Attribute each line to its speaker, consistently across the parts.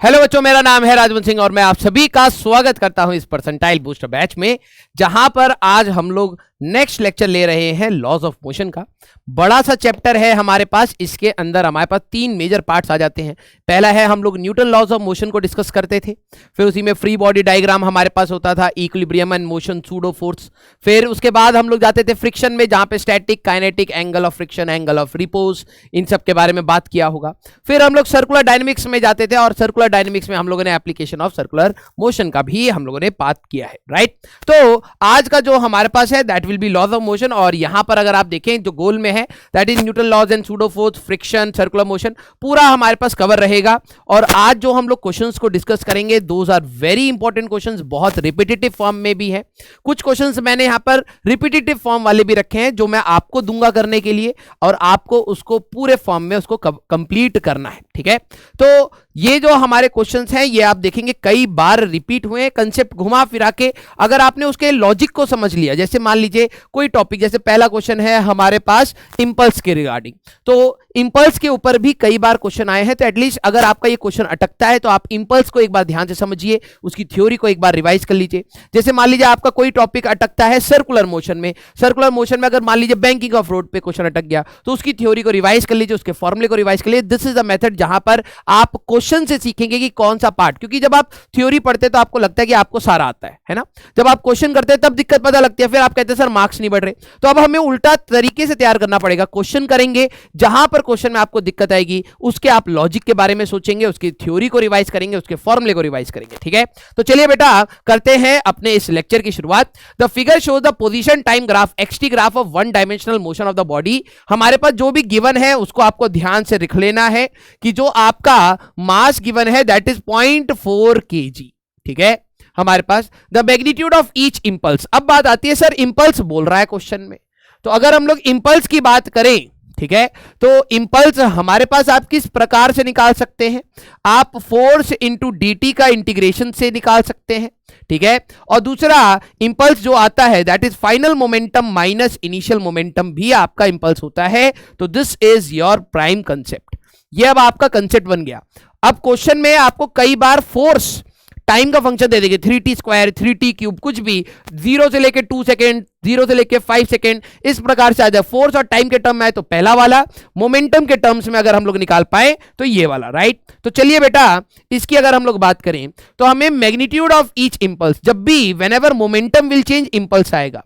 Speaker 1: Hello बच्चों, मेरा नाम है राजवंत सिंह और मैं आप सभी का स्वागत करता हूं इस परसेंटाइल बूस्टर बैच में, जहां पर आज हम लोग नेक्स्ट लेक्चर ले रहे हैं लॉज ऑफ मोशन का। बड़ा सा चैप्टर है हमारे पास। इसके अंदर हमारे पास तीन मेजर पार्ट्स आ जाते हैं। पहला है हम लोग न्यूटन लॉज ऑफ मोशन को डिस्कस करते थे, फिर उसी में फ्री बॉडी डायग्राम हमारे पास होता था, equilibrium and motion, pseudo force. फिर उसके बाद हम लोग जाते थे फ्रिक्शन में, जहां पे static, kinetic, angle of friction, angle of repose, इन सब के बारे में बात किया होगा। फिर हम लोग सर्कुलर डायनेमिक्स में जाते थे और सर्कुलर डायनेमिक्स में हम लोगों ने एप्लीकेशन ऑफ सर्कुलर मोशन का भी हम लोगों ने बात किया है, राइट। तो आज का जो हमारे पास है that will be laws of motion, और यहां पर अगर आप देखें जो गोल में है that is Newton laws and pseudo force, friction, circular motion, पूरा हमारे पास कवर रहेगा। और आज जो हम लोग क्वेश्चंस को डिस्कस करेंगे those are very important questions, बहुत रिपीटेटिव फॉर्म में भी है। कुछ क्वेश्चंस मैंने यहां पर रिपीटेटिव फॉर्म वाले भी रखे हैं जो मैं आपको दूंगा करने के लिए, और आपको उसको पूरे फॉर्म में उसको कंप्लीट करना है, ठीक है। तो ये जो हमारे क्वेश्चंस हैं ये आप देखेंगे कई बार रिपीट हुए, कंसेप्ट घुमा फिरा के अगर आपने उसके लॉजिक को समझ लिया। जैसे मान लीजिए कोई टॉपिक, जैसे पहला क्वेश्चन है हमारे पास इंपल्स के रिगार्डिंग, तो इंपल्स के ऊपर भी कई बार क्वेश्चन आए हैं। तो एटलीस्ट अगर आपका ये क्वेश्चन अटकता है तो आप इंपल्स को एक बार ध्यान से समझिए, उसकी थ्योरी को एक बार रिवाइज कर लीजिए। जैसे मान लीजिए आपका कोई टॉपिक अटकता है सर्कुलर मोशन में, सर्कुलर मोशन में अगर मान लीजिए बैंकिंग ऑफ रोड पे क्वेश्चन अटक गया तो उसकी थ्योरी को रिवाइज कर लीजिए, उसके फॉर्मूले को रिवाइज कर लीजिए। दिस इज द मेथड जहां पर आप क्वेश्चन से सीखेंगे कि कौन सा पार्ट, क्योंकि जब आप थ्योरी पढ़ते हैं तो आपको लगता है कि आपको सारा आता है ना। जब आप क्वेश्चन करते हैं तब दिक्कत पता लगती है, फिर आप कहते हैं सर मार्क्स नहीं बढ़ रहे। तो अब हमें उल्टा तरीके से तैयार करना पड़ेगा। क्वेश्चन करेंगे, जहां पर क्वेश्चन में आपको दिक्कत आएगी उसके आप लॉजिक के बारे में सोचेंगे, उसकी थ्योरी को रिवाइज करेंगे, उसके फॉर्मूले को रिवाइज करेंगे, ठीक है। तो चलिए बेटा करते हैं अपने इस लेक्चर की शुरुआत। The figure shows the position time graph, x t graph of one dimensional motion of the body. हमारे पास जो भी गिवन है उसको आपको ध्यान से लिख लेना है कि जो आपका मास गिवन है दैट इज 0.4 kg, ठीक है। हमारे पास the magnitude of each impulse. अब बात आती है सर इंपल्स बोल रहा है क्वेश्चन में, तो अगर हम लोग इंपल्स की बात करें, ठीक है, तो इंपल्स हमारे पास आप किस प्रकार से निकाल सकते हैं, आप फोर्स इंटू dt का इंटीग्रेशन से निकाल सकते हैं, ठीक है। और दूसरा इंपल्स जो आता है that is final momentum minus initial momentum भी आपका इंपल्स होता है। तो this is your prime concept. ये अब आपका कंसेप्ट बन गया। अब क्वेश्चन में आपको कई बार फोर्स टाइम का फंक्शन दे देंगे, 3t स्क्वायर, 3t क्यूब, कुछ भी, 0 से लेके 2 सेकेंड, 0 से लेके 5 सेकेंड, इस प्रकार से आ जाए। फोर्स और टाइम के टर्म में आए तो पहला वाला, मोमेंटम के टर्म्स में अगर हम लोग निकाल पाए तो ये वाला, राइट। तो चलिए बेटा इसकी अगर हम लोग बात करें तो हमें मैग्नीट्यूड ऑफ ईच इंपल्स, जब भी whenever momentum will change impulse आएगा।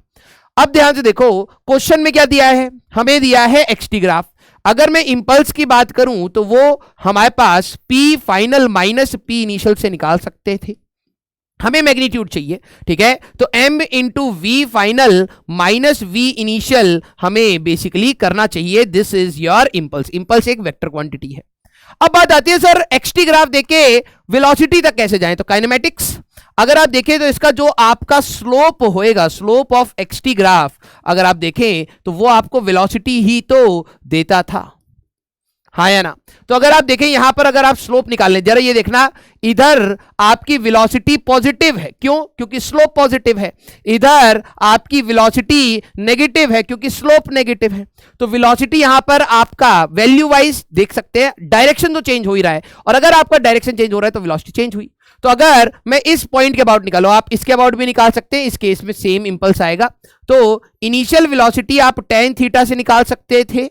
Speaker 1: अब ध्यान से देखो क्वेश्चन में क्या दिया है, हमें दिया है एक्सटी ग्राफ। अगर मैं इंपल्स की बात करूं तो वो हमारे पास P final minus P initial से निकाल सकते थे। हमें मैग्नीट्यूड चाहिए, ठीक है, तो m into v final minus v initial हमें बेसिकली करना चाहिए। This is your impulse. Impulse एक वेक्टर क्वांटिटी है। अब बात आती है सर एक्सटी ग्राफ देके वेलोसिटी तक कैसे जाएं, तो काइनेमेटिक्स अगर आप देखें तो इसका जो आपका स्लोप होएगा, स्लोप ऑफ एक्सटी ग्राफ अगर आप देखें तो वो आपको वेलोसिटी ही तो देता था, हाँ या ना। तो अगर आप देखें यहां पर अगर आप स्लोप निकाल लें, जरा ये देखना, इधर आपकी वेलोसिटी पॉजिटिव है, क्यों, क्योंकि स्लोप पॉजिटिव है। इधर आपकी वेलोसिटी नेगेटिव है क्योंकि स्लोप नेगेटिव है। तो वेलोसिटी यहां पर आपका वैल्यू वाइज देख सकते हैं, डायरेक्शन तो चेंज हो ही रहा है, और अगर आपका डायरेक्शन चेंज हो रहा है तो वेलोसिटी चेंज हुई। तो अगर मैं इस पॉइंट के अबाउट निकालो, आप इसके अबाउट भी निकाल सकते हैं, इस केस में सेम इंपल्स आएगा। तो इनिशियल वेलोसिटी आप tan थीटा से निकाल सकते थे,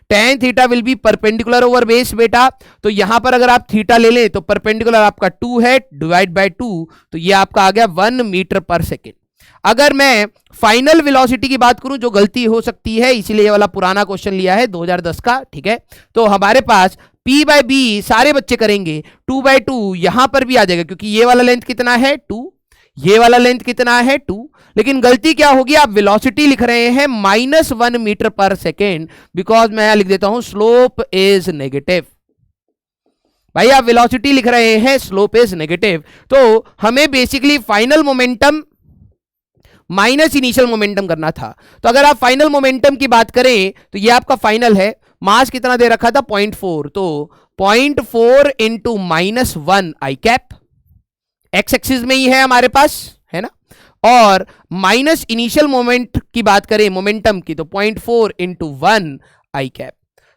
Speaker 1: tan theta will be perpendicular over base बेटा। तो यहां पर अगर आप थीटा ले लें तो परपेंडिकुलर आपका 2 है, डिवाइड बाय 2, तो ये आपका आ गया 1 मीटर पर सेकेंड। अगर मैं फाइनल वेलोसिटी की बात करूं, जो गलती हो सकती है इसीलिए ये वाला पुराना क्वेश्चन लिया है 2010 का, ठीक है, तो हमारे पास P बाय बी सारे बच्चे करेंगे, 2 बाय 2 यहां पर भी आ जाएगा, क्योंकि ये वाला लेंथ कितना है 2, ये वाला लेंथ कितना है 2, लेकिन गलती क्या होगी, आप वेलोसिटी लिख रहे हैं -1 मीटर पर सेकेंड, बिकॉज मैं यहां लिख देता हूं स्लोप इज नेगेटिव। भाई आप वेलोसिटी लिख रहे हैं, स्लोप इज नेगेटिव, तो हमें basically final momentum minus initial momentum करना था। तो अगर आप फाइनल मोमेंटम की बात करें तो ये आपका फाइनल है, मास कितना दे रखा था 0.4, तो 0.4 इंटू -1 आई कैप, एक्स एक्सिस में ही है हमारे पास, है ना। और माइनस इनिशियल मोमेंट की बात करें मोमेंटम की, तो 0.4 इंटू 1 आई कैप।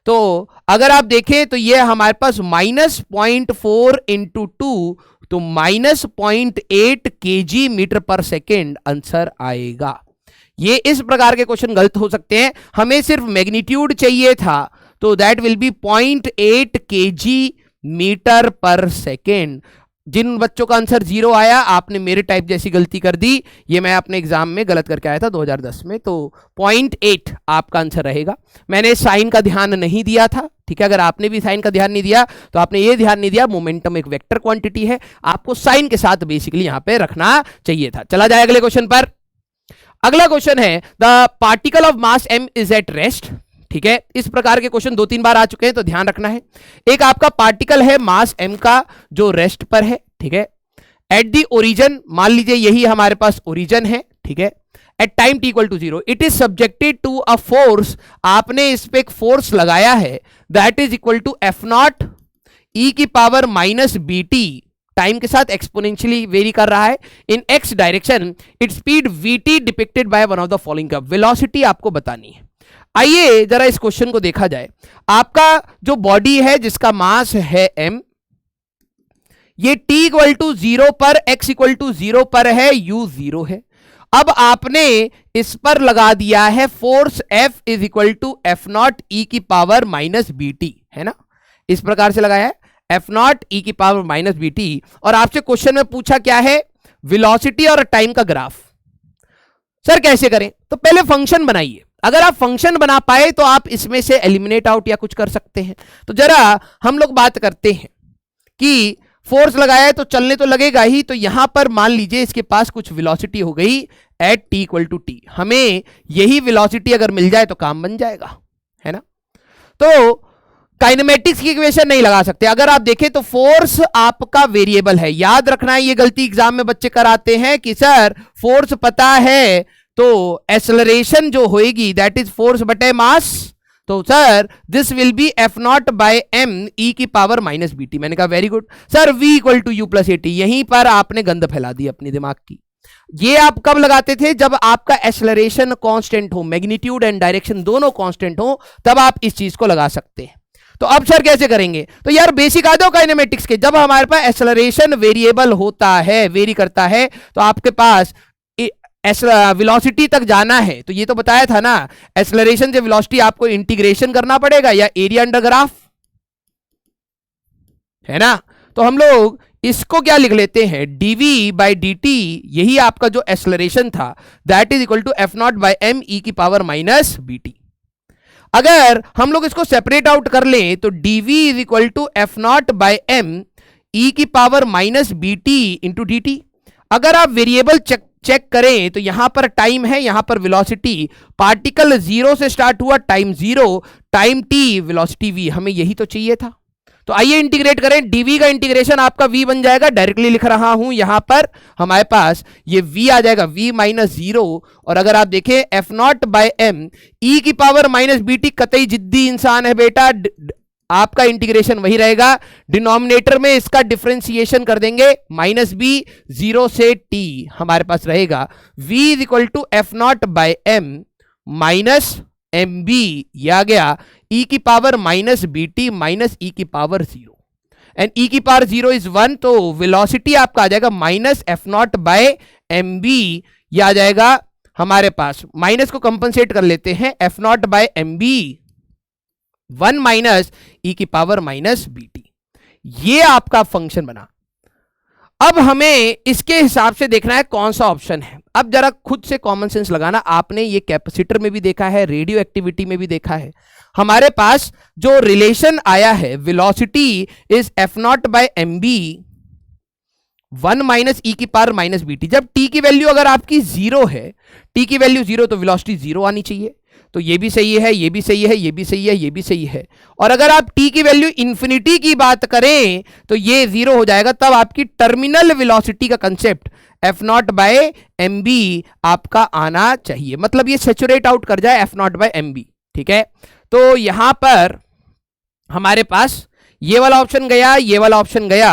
Speaker 1: तो अगर आप देखें तो ये हमारे पास -0.4 इंटू 2, तो -0.8 kg मीटर पर सेकेंड आंसर आएगा। ये इस प्रकार के क्वेश्चन गलत हो सकते हैं, हमें सिर्फ मैग्नीट्यूड चाहिए था, तो that will be 0.8 kg meter पर सेकेंड। जिन बच्चों का आंसर 0 आया, आपने मेरे टाइप जैसी गलती कर दी, ये मैं अपने एग्जाम में गलत करके आया था 2010 में, तो 0.8 आपका आंसर रहेगा। मैंने साइन का ध्यान नहीं दिया था, ठीक है। अगर आपने भी साइन का ध्यान नहीं दिया तो आपने ये ध्यान नहीं दिया, मोमेंटम एक वेक्टर क्वांटिटी है, आपको साइन के साथ बेसिकली यहां पे रखना चाहिए था। चला जाए अगले क्वेश्चन पर। अगला क्वेश्चन है the particle of mass m is at rest, ठीक है। इस प्रकार के क्वेश्चन 2-3 बार आ चुके हैं, तो ध्यान रखना है। एक आपका पार्टिकल है मास m का जो रेस्ट पर है, ठीक है। एट द ओरिजिन, मान लीजिए यही हमारे पास ओरिजिन है, ठीक है। At time t equal to 0 it is subjected to a force, आपने इस पे एक फोर्स लगाया है, that is equal to f0 e की पावर माइनस bt, टाइम के साथ एक्सपोनेंशियली वेरी कर रहा है। In x direction it speed vt depicted by one of the following curve, velocity आपको बतानी है। आइए जरा इस क्वेश्चन को देखा जाए। आपका जो बॉडी है जिसका मास है m, ये t इक्वल टू 0 पर, x इक्वल टू 0 पर है, u 0 है। अब आपने इस पर लगा दिया है force F is equal to f0 e की पावर माइनस bt, है ना, इस प्रकार से लगाया है f0 e की पावर माइनस bt। और आपसे क्वेश्चन में पूछा क्या है, वेलोसिटी और टाइम का ग्राफ। सर कैसे करें, तो पहले फंक्शन बनाइए। अगर आप फंक्शन बना पाए तो आप इसमें से एलिमिनेट आउट या कुछ कर सकते हैं। तो जरा हम लोग बात करते हैं कि फोर्स लगाया है तो चलने तो लगेगा ही, तो यहां पर मान लीजिए इसके पास कुछ वेलोसिटी हो गई at t equal to t, हमें यही वेलोसिटी अगर मिल जाए तो काम बन जाएगा, है ना। तो काइनेमेटिक्स की इक्वेशन नहीं लगा सकते। अगर आप देखें तो फोर्स आपका वेरिएबल है, याद रखना है, ये गलती एग्जाम में बच्चे कराते हैं कि सर फोर्स पता है तो एक्सेलरेशन जो होएगी दैट इज फोर्स बटे मास, तो sir this will be f0 by m e की पावर माइनस bt। मैंने कहा very good sir, v equal to u plus at। यहीं पर आपने गंद फैला दी अपने दिमाग की। ये आप कब लगाते थे, जब आपका एक्सेलरेशन कांस्टेंट हो, मैग्नीट्यूड एंड डायरेक्शन दोनों कांस्टेंट हो, तब आप इस चीज को लगा सकते हैं। तो अब सर कैसे करेंगे, तो यार बेसिक आ जाओ काइनेमेटिक्स के। जब हमारे पास एक्सेलरेशन वेरिएबल होता है, वेरी करता है, तो आपके पास वेलोसिटी तक जाना है, तो ये तो बताया था ना, एक्सेलरेशन से वेलोसिटी आपको इंटीग्रेशन करना पड़ेगा या एरिया अंडर ग्राफ, है ना। तो हम लोग इसको क्या लिख लेते हैं, dv बाई dt, यही आपका जो एक्सेलरेशन था that is equal to f0 by m e की पावर माइनस bt। अगर हम लोग इसको सेपरेट आउट कर लें तो dv is equal to f0 by m e की power minus bt into dt। अगर आप वेरिएबल चेक करें तो यहां पर टाइम है, यहां पर वेलोसिटी, पार्टिकल 0 से स्टार्ट हुआ, time 0, time t, velocity v, हमें यही तो चाहिए था। तो आइए इंटीग्रेट करें, dv का इंटीग्रेशन आपका v बन जाएगा, डायरेक्टली लिख रहा हूं यहां पर हमारे पास ये v आ जाएगा, v माइनस 0। और अगर आप देखें f0 बाय m e की पावर माइनस bt, कतई जिद्दी इंसान है बेटा, आपका इंटीग्रेशन वही रहेगा, डिनोमिनेटर में इसका डिफरेंशिएशन कर देंगे, माइनस b 0 से t हमारे पास रहेगा v is equal to f0 by m minus mb, यह आ गया e की power minus bt minus e की पावर 0, एंड e की पावर 0 इज 1, तो वेलोसिटी आपका आ जाएगा माइनस f0 बाय mb, यह आ जाएगा हमारे पास, माइनस को कंपनसेट कर लेते हैं, f0 by mb 1 minus e की पावर माइनस bt। ये आपका फंक्शन बना। अब हमें इसके हिसाब से देखना है कौन सा ऑप्शन है। अब जरा खुद से कॉमन सेंस लगाना, आपने ये कैपेसिटर में भी देखा है, रेडियो एक्टिविटी में भी देखा है। हमारे पास जो रिलेशन आया है, velocity is f0 by mb 1 minus e की पावर माइनस bt। जब t की वैल्यू अगर आपकी 0 है, t की वैल्यू 0, तो वेलोसिटी 0 आनी चाहिए। तो ये भी सही है, ये भी सही है, ये भी सही है, ये भी सही है। और अगर आप t की वैल्यू इंफिनिटी की बात करें तो ये 0 हो जाएगा, तब आपकी टर्मिनल वेलोसिटी का कंसेप्ट f0 बाय mb आपका आना चाहिए, मतलब ये सैचुरेट आउट कर जाए f0 बाय mb, ठीक है। तो यहां पर हमारे पास ये वाला ऑप्शन गया, ये वाला ऑप्शन गया,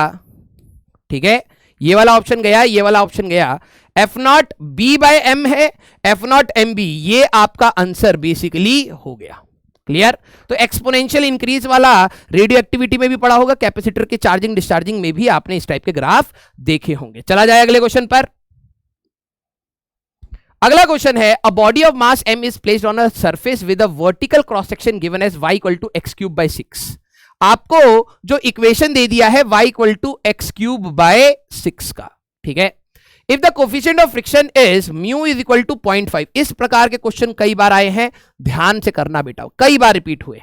Speaker 1: ठीक है, ये वाला ऑप्शन गया, ये वाला ऑप्शन गया, f0 b बाय m है, f0 mb, ये आपका आंसर बेसिकली हो गया। क्लियर? तो एक्सपोनेंशियल इंक्रीज वाला रेडियो एक्टिविटी में भी पढ़ा होगा, कैपेसिटर के चार्जिंग डिस्चार्जिंग में भी आपने इस टाइप के ग्राफ देखे होंगे। चला जाए अगले क्वेश्चन पर। अगला क्वेश्चन है, a body of mass m is placed on a surface with a vertical cross section given as y equal to x cube by 6। आपको जो इक्वेशन दे दिया है y equal to x cube by 6 का, ठीक है। If the coefficient of friction is mu is equal to 0.5। इस प्रकार के क्वेश्चन कई बार आए हैं, ध्यान से करना बेटा, कई बार रिपीट हुए।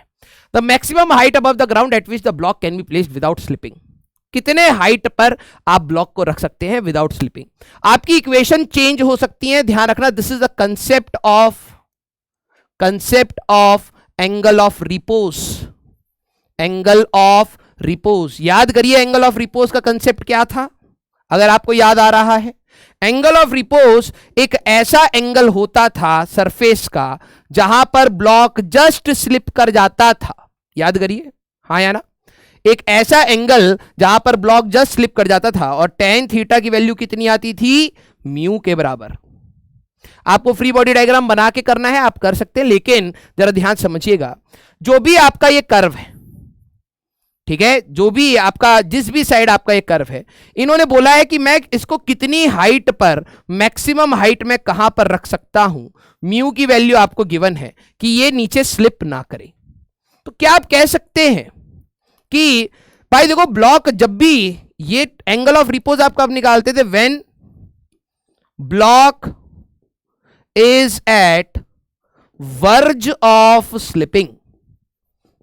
Speaker 1: The maximum height above the ground at which the block can be placed without slipping. कितने हाइट पर आप ब्लॉक को रख सकते हैं विदाउट स्लिपिंग? आपकी इक्वेशन चेंज हो सकती है, ध्यान रखना। This is the concept of angle of repose. Angle of repose, याद करिए एंगल ऑफ रिपोज का कंसेप्ट क्या था, अगर आपको याद आ रहा है। एंगल ऑफ रिपोज एक ऐसा एंगल होता था सरफेस का जहां पर ब्लॉक जस्ट स्लिप कर जाता था, याद करिए, हाँ या ना। एक ऐसा एंगल जहां पर ब्लॉक जस्ट स्लिप कर जाता था और tan थीटा की वैल्यू कितनी आती थी, म्यू के बराबर। आपको फ्री बॉडी डायग्राम बना के करना है, आप कर सकते हैं, लेकिन जरा ध्यान समझिएगा, जो भी आपका ये कर्व है, ठीक है, जो भी आपका जिस भी साइड आपका ये कर्व है, इन्होंने बोला है कि मैं इसको कितनी हाइट पर, मैक्सिमम हाइट में कहां पर रख सकता हूं। म्यू की वैल्यू आपको गिवन है कि ये नीचे स्लिप ना करे। तो क्या आप कह सकते हैं कि भाई देखो, ब्लॉक जब भी ये एंगल ऑफ रिपोज आपका आप निकालते थे, when block is at verge of slipping,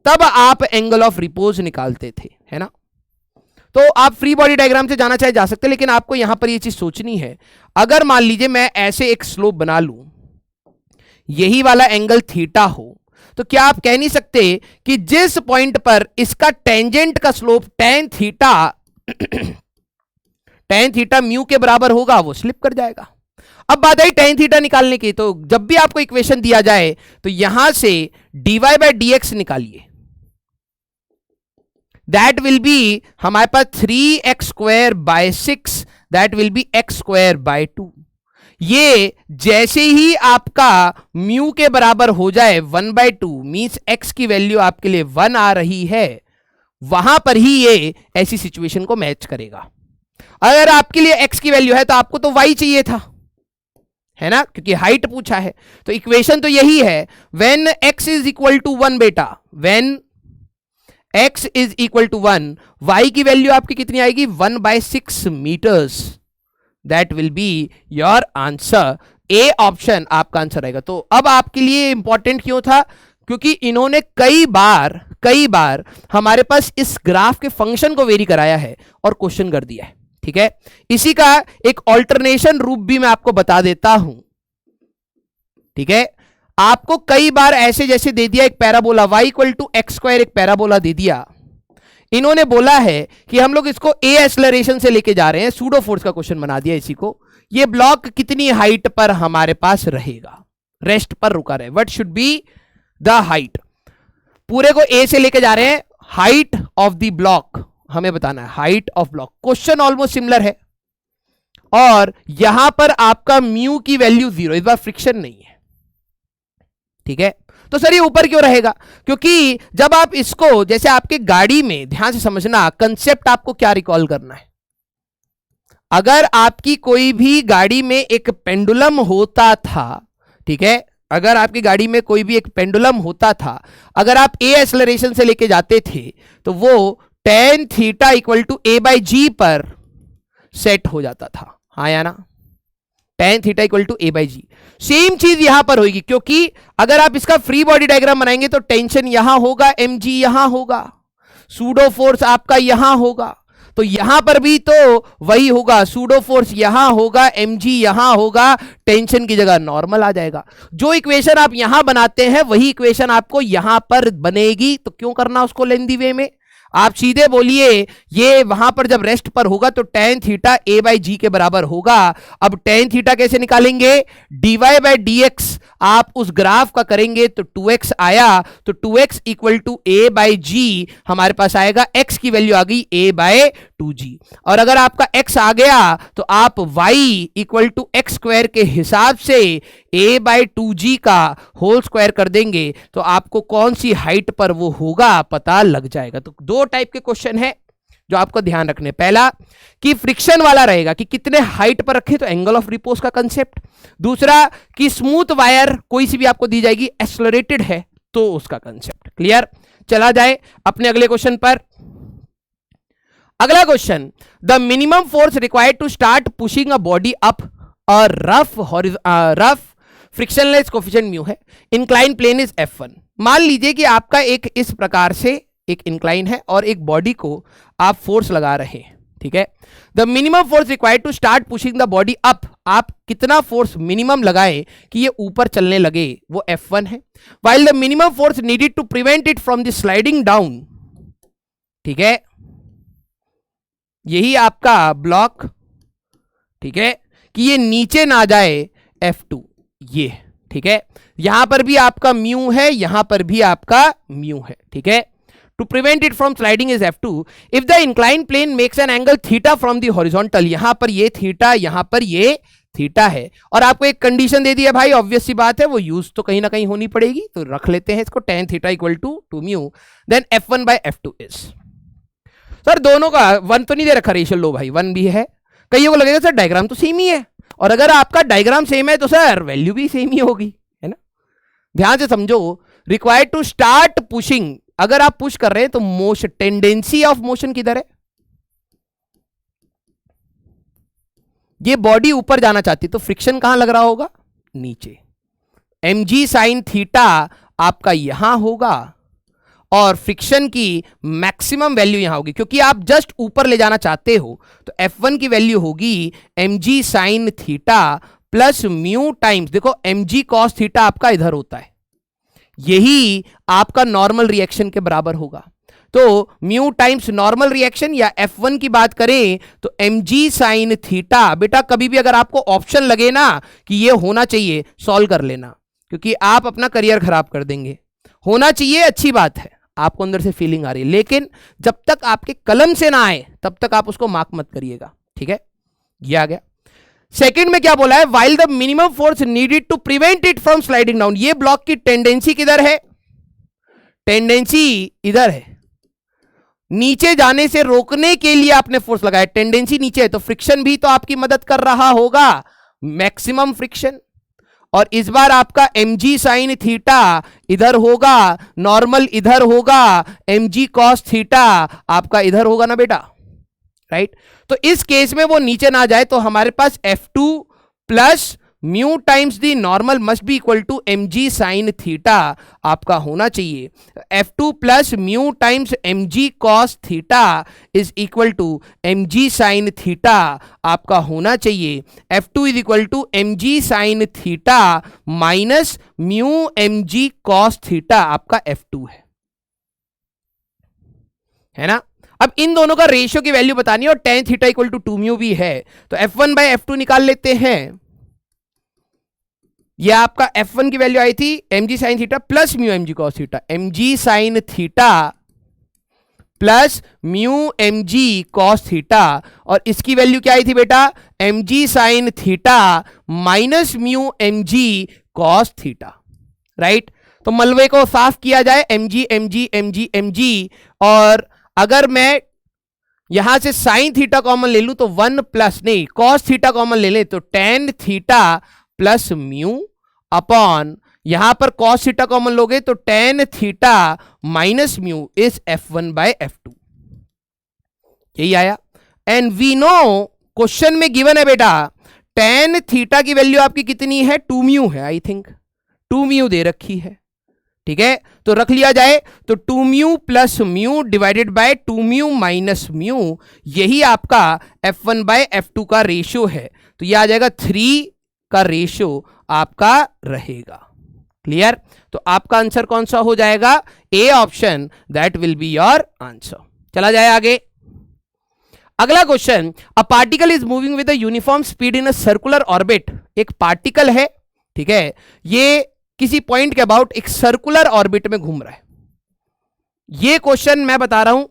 Speaker 1: तब आप एंगल ऑफ रिपोज निकालते थे, है ना। तो आप फ्री बॉडी डायग्राम से जाना चाहे जा सकते हैं, लेकिन आपको यहां पर ये चीज सोचनी है, अगर मान लीजिए मैं ऐसे एक स्लोप बना लूं, यही वाला एंगल थीटा हो, तो क्या आप कह नहीं सकते कि जिस पॉइंट पर इसका टेंजेंट का स्लोप tan थीटा म्यू के बराबर होगा, वो स्लिप कर जाएगा। अब बात आई tan थीटा निकालने की, तो जब भी आपको इक्वेशन दिया जाए तो यहां से dy बाय dx निकालिए, दैट विल बी हमारे पास 3x square by 6, that will be x square by 2। ये जैसे ही आपका म्यू के बराबर हो जाए 1/2, मींस x की वैल्यू आपके लिए 1 आ रही है, वहां पर ही ये ऐसी सिचुएशन को मैच करेगा। अगर आपके लिए x की वैल्यू है तो आपको तो y चाहिए था, है ना, क्योंकि हाइट पूछा है। तो इक्वेशन तो यही है, when x is equal to 1 बेटा, when x is equal to 1, y की वैल्यू आपकी कितनी आएगी, 1/6 meters. That will be your answer. A option आपका आंसर आएगा। तो अब आपके लिए इंपॉर्टेंट क्यों था, क्योंकि इन्होंने कई बार हमारे पास इस ग्राफ के फंक्शन को वेरी कराया है और क्वेश्चन कर दिया है, ठीक है। इसी का एक ऑल्टरनेशन रूप भी मैं आपको बता देता हूं, ठीक है। आपको कई बार ऐसे जैसे दे दिया एक parabola y equal to x square, एक पैराबोला दे दिया, इन्होंने बोला है कि हम लोग इसको ए एक्सेलरेशन से लेके जा रहे हैं, सूडो फोर्स का क्वेश्चन बना दिया इसी को। ये ब्लॉक कितनी हाइट पर हमारे पास रहेगा, रेस्ट पर रुका रहे, what should be the height. पूरे को ए से लेके जा रहे हैं, हाइट ऑफ द ब्लॉक हमें बताना है, height of block. Question almost similar है, और यहां पर आपका म्यू की वैल्यू 0, इस बार फ्रिक्शन नहीं है, ठीक है। तो सर ये ऊपर क्यों रहेगा, क्योंकि जब आप इसको, जैसे आपके गाड़ी में, ध्यान से समझना, कंसेप्ट आपको क्या रिकॉल करना है। अगर आपकी कोई भी गाड़ी में एक पेंडुलम होता था, ठीक है, अगर आपकी गाड़ी में कोई भी एक पेंडुलम होता था, अगर आप ए एक्सेलरेशन से लेके जाते थे तो वो tan theta equal to a/g पर सेट हो जाता था, हाँ या ना, tan theta equal to a/g। Same चीज यहां पर होगी, क्योंकि अगर आप इसका फ्री बॉडी डायग्राम बनाएंगे तो टेंशन यहां होगा, mg यहां होगा, सूडो फोर्स आपका यहां होगा, तो यहां पर भी तो वही होगा, सूडो फोर्स यहां होगा, mg यहां होगा, टेंशन की जगह नॉर्मल आ जाएगा। जो इक्वेशन आप यहां बनाते हैं वही इक्वेशन आपको यहां पर बनेगी। तो क्यों करना उसको लेंदी वे में, आप सीधे बोलिए ये वहां पर जब रेस्ट पर होगा तो tan थीटा a बाई जी के बराबर होगा। अब tan थीटा कैसे निकालेंगे, dy बाई डी एक्स, आप उस ग्राफ का करेंगे तो 2x आया, तो 2x equal to a by g, हमारे पास आएगा x की वैल्यू आ गई a बाई 2g। और अगर आपका x आ गया तो आप y equal to x square के हिसाब से a बाई 2g का होल स्क्वायर कर देंगे तो आपको कौन सी हाइट पर वो होगा पता लग जाएगा। तो दो टाइप के क्वेश्चन है जो आपको ध्यान रखने, पहला कि फ्रिक्शन वाला रहेगा कि कितने हाइट पर रखे तो एंगल ऑफ रिपोज का कंसेप्ट, दूसरा कि स्मूथ वायर कोई सी भी आपको दी जाएगी एक्सेलरेटेड है तो उसका कंसेप्ट। क्लियर, चला जाए अपने अगले क्वेश्चन पर। अगला question, the minimum force required to start pushing a body up a rough frictionless coefficient mu है, इंक्लाइन प्लेन इज F1। मान लीजिए कि आपका एक इस प्रकार से एक इंक्लाइन है और एक बॉडी को आप फोर्स लगा रहे हैं, ठीक है। The minimum force required to start pushing the body up, आप कितना फोर्स मिनिमम लगाए कि ये ऊपर चलने लगे, वो F1 है। While the minimum force needed to prevent it from the sliding down, ठीक है, यही आपका ब्लॉक, ठीक है, कि ये नीचे ना जाए F2, ये ठीक है। यहां पर भी आपका म्यू है, यहां पर भी आपका म्यू है, ठीक है। To prevent it from sliding is F2 if the incline plane makes an angle theta from the horizontal, यहां पर ये थीटा, यहां पर ये थीटा है, और आपको एक कंडीशन दे दी है भाई, ऑब्वियस सी बात है, वो यूज तो कहीं ना कहीं होनी पड़ेगी, तो रख लेते हैं इसको, tan theta equal to 2 mu, then F1 by F2 is, sir दोनों का 1 तो नहीं दे रखा रेशियो, लो भाई 1 भी है। कईयों को लगेगा सर डायग्राम तो सेम ही है, और अगर आपका डायग्राम सेम है तो सर वैल्यू भी सेम ही होगी, है ना। ध्यान से समझो, रिक्वायर्ड टू स्टार्ट पुशिंग, अगर आप पुश कर रहे हैं तो मोशन, टेंडेंसी ऑफ मोशन किधर है, ये बॉडी ऊपर जाना चाहती है तो फ्रिक्शन कहां लग रहा होगा, नीचे। mg साइन थीटा आपका यहां होगा और फ्रिक्शन की मैक्सिमम वैल्यू यहां होगी, क्योंकि आप जस्ट ऊपर ले जाना चाहते हो तो F1 की वैल्यू होगी mg sine theta plus mu times, देखो mg कॉस थीटा आपका इधर होता है, यही आपका नॉर्मल रिएक्शन के बराबर होगा। तो म्यू टाइम्स नॉर्मल रिएक्शन, या F1 की बात करें तो mg साइन थीटा, बेटा कभी भी अगर आपको ऑप्शन लगे ना कि ये होना चाहिए, सॉल्व कर लेना, क्योंकि आप अपना करियर खराब कर देंगे। होना चाहिए अच्छी बात है, आपको अंदर से फीलिंग आ रही है, लेकिन जब तक आपके कलम से ना आए तब तक आप उसको मार्क मत करिएगा, ठीक है। ये आ गया। सेकंड में क्या बोला है, while the minimum force needed to prevent it from sliding down, ये ब्लॉक की टेंडेंसी किधर है, टेंडेंसी इधर है, नीचे जाने से रोकने के लिए आपने फोर्स लगाया, टेंडेंसी नीचे है तो फ्रिक्शन भी तो आपकी मदद कर रहा होगा, मैक्सिमम फ्रिक्शन। और इस बार आपका mg साइन थीटा इधर होगा, नॉर्मल इधर होगा, mg कॉस थीटा आपका इधर होगा ना बेटा, राइट। तो इस केस में वो नीचे ना जाए तो हमारे पास F2 plus mu times the normal must be equal to mg sine theta आपका होना चाहिए। F2 plus mu times mg cos theta is equal to mg sine theta आपका होना चाहिए। F2 is equal to mg sine theta minus mu mg cos theta आपका F2 है ना। अब इन दोनों का रेशियो की वैल्यू बतानी है और tan theta equal to 2 mu भी है, तो F1 बाय F2 निकाल लेते हैं। यह आपका F1 की वैल्यू आई थी mg sine theta plus mu mg cos theta, mg sine theta plus mu mg cos theta, और इसकी वैल्यू क्या आई थी बेटा, mg sine theta minus mu mg cos theta, right. तो मलबे को साफ किया जाए, mg mg mg mg, और अगर मैं यहां से साइन थीटा कॉमन ले लूं तो 1 प्लस नहीं कॉस थीटा कॉमन ले ले तो tan theta plus mu upon, यहां पर कॉस थीटा कॉमन लोगे तो tan theta minus mu is F1 by F2, यही आया। एंड वी नो क्वेश्चन में गिवन है बेटा tan थीटा की वैल्यू आपकी कितनी है, 2 म्यू है, आई थिंक 2 म्यू दे रखी है, ठीक है। तो रख लिया जाए तो 2 mu plus mu divided by 2 mu minus mu, यही आपका F1 बाय F2 का रेशियो है, तो यह आ जाएगा 3 का रेशियो आपका रहेगा। क्लियर, तो आपका आंसर कौन सा हो जाएगा, ए option, that will be your answer. चला जाए आगे। अगला question, a particle is moving with a uniform speed in a circular orbit. एक पार्टिकल है, ठीक है, ये किसी पॉइंट के अबाउट एक सर्कुलर ऑर्बिट में घूम रहा है। ये क्वेश्चन मैं बता रहा हूं,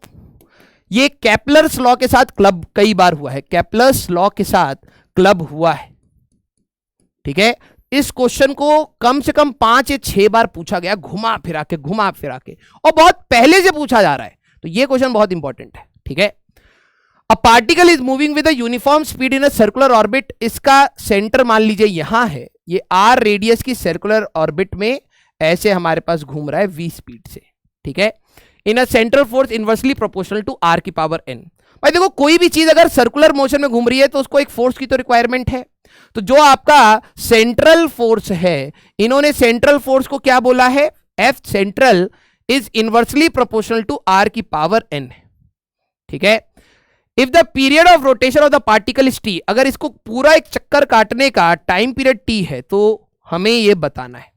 Speaker 1: ये केपलर्स लॉ के साथ क्लब कई बार हुआ है, केपलर्स लॉ के साथ क्लब हुआ है, ठीक है। इस क्वेश्चन को कम से कम 5 या 6 बार पूछा गया, घुमा फिरा के, और बहुत पहले से पूछा जा रहा है, तो ये क्वेश्चन बहुत इंपॉर्टेंट है, ठीक है। A particle is moving with a uniform speed in a circular orbit. इसका सेंटर मान लीजिए यहां है, ये आर रेडियस की सर्कुलर ऑर्बिट में ऐसे हमारे पास घूम रहा है वी स्पीड से, ठीक है। In a central force inversely proportional to r की पावर एन। भाई देखो, कोई भी चीज अगर सर्कुलर मोशन में घूम रही है तो उसको एक फोर्स की तो रिक्वायरमेंट है। तो जो आपका सेंट्रल फोर्स है, इन्होंने सेंट्रल फोर्स को क्या बोला है, F central is inversely proportional to r की पावर एन, ठीक है। If the period of rotation of the particle is T, अगर इसको पूरा एक चक्कर काटने का टाइम पीरियड टी है तो हमें यह बताना है,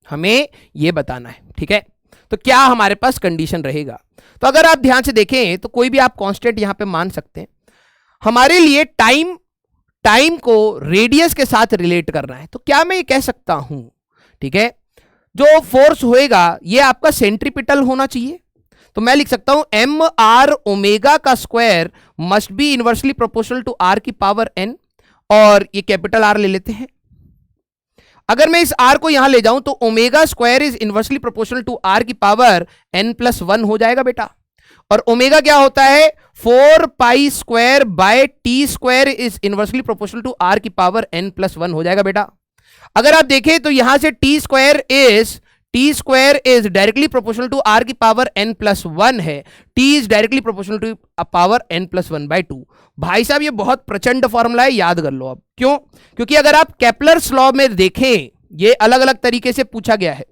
Speaker 1: हमें यह बताना है, ठीक है। तो क्या हमारे पास कंडीशन रहेगा, तो अगर आप ध्यान से देखें तो कोई भी आप कांस्टेंट यहां पे मान सकते हैं। हमारे लिए टाइम को रेडियस के साथ रिलेट करना है, तो क्या मैं ये कह सकता हूं, ठीक है, जो फोर्स होएगा ये आपका सेंट्रीपिटल होना चाहिए। तो मैं लिख सकता हूं एम आर ओमेगा का square must be inversely proportional to r की पावर एन, और ये कैपिटल आर ले लेते हैं। अगर मैं इस आर को यहां ले जाऊं तो omega square is inversely proportional to r की पावर एन प्लस 1 हो जाएगा बेटा। और ओमेगा क्या होता है, 4 pi square by T square is inversely proportional to r की पावर एन प्लस 1 हो जाएगा बेटा। अगर आप देखें तो यहां से T square is directly proportional to r की पावर एन प्लस 1 है, T is directly proportional to power n plus 1 by 2। भाई साहब ये बहुत प्रचंड फॉर्मूला है, याद कर लो अब। क्यों? क्योंकि अगर आप केपलर्स लॉ में देखें, ये अलग अलग तरीके से पूछा गया है।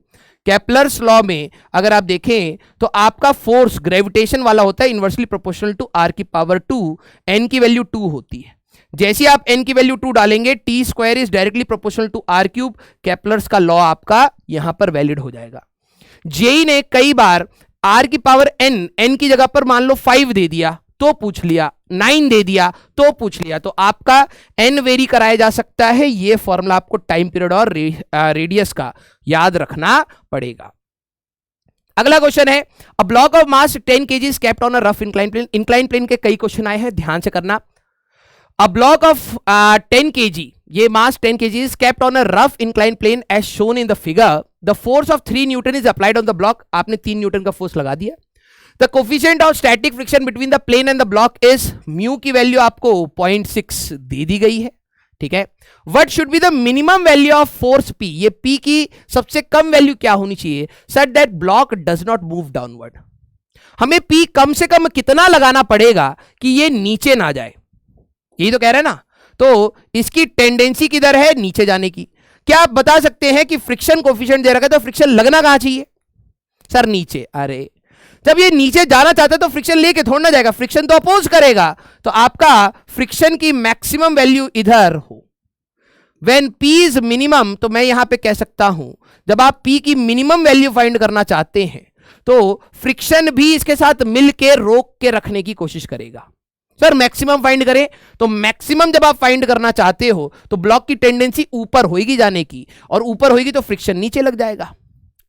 Speaker 1: केपलर्स लॉ में अगर आप देखें तो आपका फोर्स ग्रेविटेशन वाला होता है इनवर्सली प्रोपोर्शनल टू आर की पावर 2, एन की वैल्यू 2 होती है। जैसे आप n की वैल्यू 2 डालेंगे, T square is directly proportional to r cube, Kepler's का लॉ आपका यहां पर वैलिड हो जाएगा। जेई ने कई बार r की पावर n की जगह पर मान लो 5 दे दिया तो पूछ लिया, 9 दे दिया तो पूछ लिया, तो आपका n वेरी कराया जा सकता है। ये फॉर्मूला आपको टाइम पीरियड और रेडियस का याद रखना पड़ेगा। अगला क्वेश्चन है, a block of mass 10 kg is kept on a rough incline plane. Incline plane के कई क्वेश्चन आए हैं, ध्यान से करना। A block of 10 kg, ये mass 10 kg is kept on a rough inclined plane as shown in the figure. The force of 3 Newton is applied on the block. आपने 3 Newton का फोर्स लगा दिया। The coefficient of static friction between the plane and the block is mu की value आपको 0.6 दे दी गई है, ठीक है। What should be the minimum value of force P? ये P की सबसे कम वैल्यू क्या होनी चाहिए, such that block does not move downward। हमें P कम से कम कितना लगाना पड़ेगा कि ये नीचे ना जाए, यही तो कह रहे हैं ना। तो इसकी टेंडेंसी किधर है, नीचे जाने की। क्या आप बता सकते हैं कि फ्रिक्शन कोफिशिएंट दे रखा है तो फ्रिक्शन लगना कहां चाहिए, सर नीचे। अरे जब ये नीचे जाना चाहता है तो फ्रिक्शन लेके थोड़ा ना जाएगा, फ्रिक्शन तो अपोज करेगा। तो आपका फ्रिक्शन की मैक्सिमम वैल्यू इधर हो। व्हेन P इज मिनिमम, तो मैं यहां पे कह सकता हूं जब आप P की मिनिमम वैल्यू फाइंड करना चाहते हैं तो फ्रिक्शन भी इसके साथ मिलके रोक के रखने की कोशिश करेगा। सर मैक्सिमम फाइंड करें, तो मैक्सिमम जब आप फाइंड करना चाहते हो तो ब्लॉक की टेंडेंसी ऊपर होगी जाने की, और ऊपर होगी तो फ्रिक्शन नीचे लग जाएगा।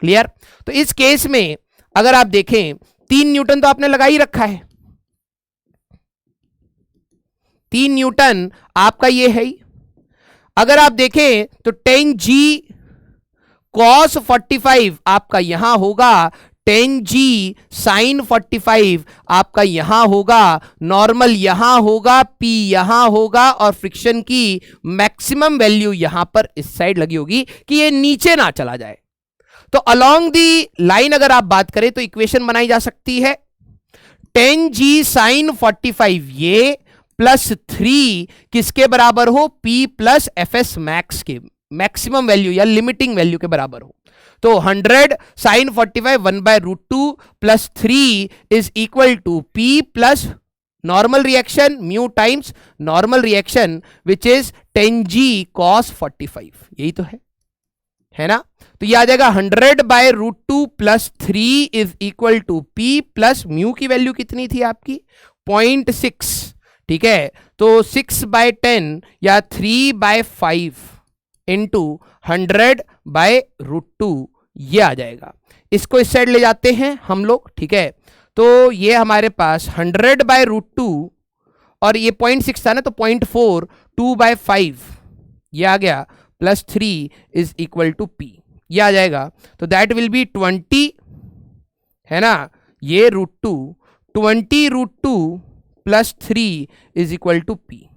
Speaker 1: क्लियर? तो इस केस में अगर आप देखें 3 न्यूटन तो आपने लगा ही रखा है, 3 न्यूटन आपका ये है ही। अगर आप देखें तो 10g cos 45 आपका यहां होगा, 10g sin 45 आपका यहां होगा, नॉर्मल यहां होगा, P यहां होगा, और फ्रिक्शन की मैक्सिमम वैल्यू यहां पर इस साइड लगी होगी कि ये नीचे ना चला जाए। तो अलोंग दी लाइन अगर आप बात करें तो इक्वेशन बनाई जा सकती है 10g sin 45 ये प्लस 3 किसके बराबर हो, P प्लस fs मैक्स के मैक्सिमम वैल्यू या लिमिटिंग वैल्यू के बराबर हो। तो 100 sin 45 1/√2 plus 3 is equal to P plus normal reaction mu times normal reaction which is 10g cos 45। यही तो है ना। तो ये आ जाएगा 100/√2 plus 3 is equal to P plus mu की वैल्यू कितनी थी आपकी 0.6, ठीक है। तो 6/10 या 3/5 इंटू 100/√2 ये आ जाएगा। इसको इस साइड ले जाते हैं हम लोग, ठीक है। तो ये हमारे पास 100/√2 और ये 0.6 था ना, तो 0.4 2/5 ये आ गया plus 3 is equal to P ये आ जाएगा। तो दैट विल बी 20 है ना, ये √2 20√2 plus 3 is equal to P.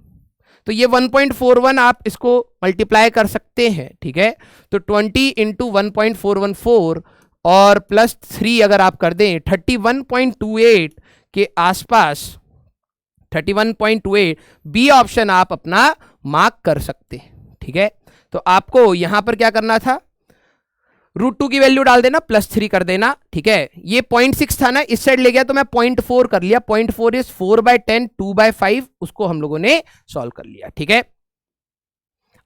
Speaker 1: तो ये 1.41 आप इसको मल्टीप्लाई कर सकते हैं, ठीक है। तो 20 इंटू 1.414 और प्लस 3 अगर आप कर दें 31.28 के आसपास, 31.28 बी ऑप्शन आप अपना मार्क कर सकते हैं, ठीक है। तो आपको यहां पर क्या करना था, √2 की वैल्यू डाल देना, प्लस 3 कर देना, ठीक है। ये 0.6 था ना, इस साइड ले गया तो मैं 0.4 कर लिया, 0.4 इज 4/10 2/5, उसको हम लोगों ने सॉल्व कर लिया, ठीक है।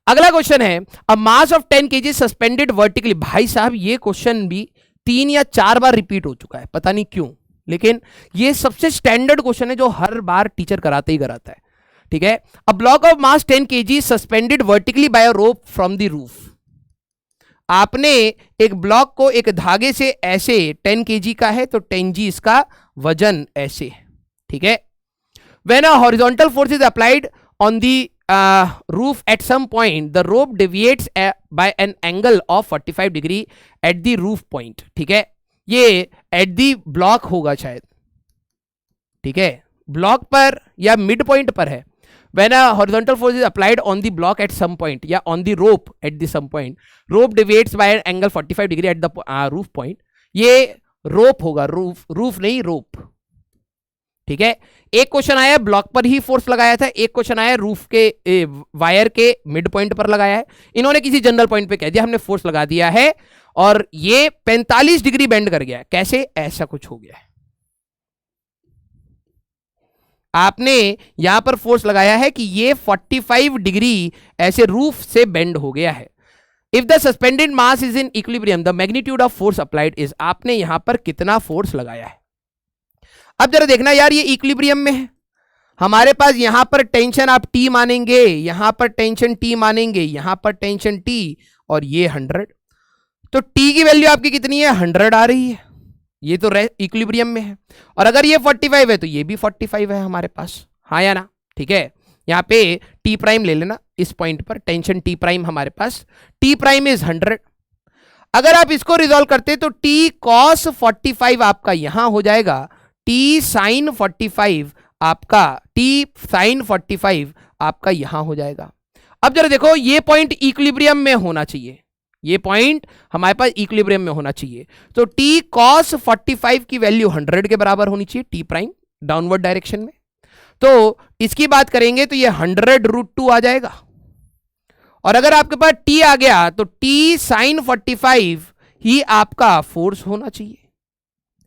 Speaker 1: अगला क्वेश्चन है a mass of 10 kg suspended vertically. भाई साहब ये क्वेश्चन भी 3 या 4 बार रिपीट हो चुका है, पता नहीं क्यों, लेकिन ये सबसे स्टैंडर्ड क्वेश्चन है जो हर बार टीचर कराते ही कराता है, ठीक है। A block of mass 10 kg suspended vertically by a rope from the roof. आपने एक ब्लॉक को एक धागे से ऐसे 10 kg का है, तो 10g इसका वजन ऐसे है, ठीक है। When a horizontal force is applied on the roof at some point the rope deviates by an angle of 45 degree at the roof point, ठीक है। ये एट द ब्लॉक होगा शायद, ठीक है, ब्लॉक पर या मिड पॉइंट पर है। When a horizontal force is applied on the block at some point या on the rope at the some point, rope deviates by an angle 45 degree at the roof point। ये rope होगा, roof नहीं rope, ठीक है। एक question आया block पर ही force लगाया था, एक क्वेश्चन आया रूफ के वायर के मिड पॉइंट पर लगाया है। इन्होंने किसी जनरल पॉइंट पे कह दिया हमने फोर्स लगा दिया है और ये 45 डिग्री बेंड कर गया, कैसे, ऐसा कुछ हो गया है। आपने यहां पर फोर्स लगाया है कि ये 45 डिग्री ऐसे रूफ से बेंड हो गया है। If the suspended mass is in equilibrium the magnitude of force applied is. आपने यहां पर कितना फोर्स लगाया है। अब जरा देखना यार, ये इक्विलिब्रियम में है, हमारे पास यहां पर टेंशन आप टी मानेंगे, यहां पर टेंशन टी मानेंगे, यहां पर टेंशन टी, और ये 100। तो टी की वैल्यू आपकी कितनी है, 100 आ रही है, ये तो इक्विलिब्रियम में है। और अगर ये 45 है तो ये भी 45 है हमारे पास, हाँ या ना, ठीक है। यहाँ पे टी प्राइम ले लेना, इस पॉइंट पर टेंशन टी प्राइम हमारे पास, टी प्राइम इज 100। अगर आप इसको रिजॉल्व करते तो टी कॉस 45 आपका यहां हो जाएगा, टी साइन 45 आपका, टी साइन 45 आपका यहां हो जाएगा। अब जरा देखो, ये पॉइंट इक्विलिब्रियम में होना चाहिए, ये पॉइंट हमारे पास इक्विलिब्रियम में होना चाहिए। तो टी कॉस 45 की वैल्यू 100 के बराबर होनी चाहिए, टी प्राइम डाउनवर्ड डायरेक्शन में। तो इसकी बात करेंगे तो ये 100√2 आ जाएगा। और अगर आपके पास टी आ गया तो टी साइन 45 ही आपका फोर्स होना चाहिए,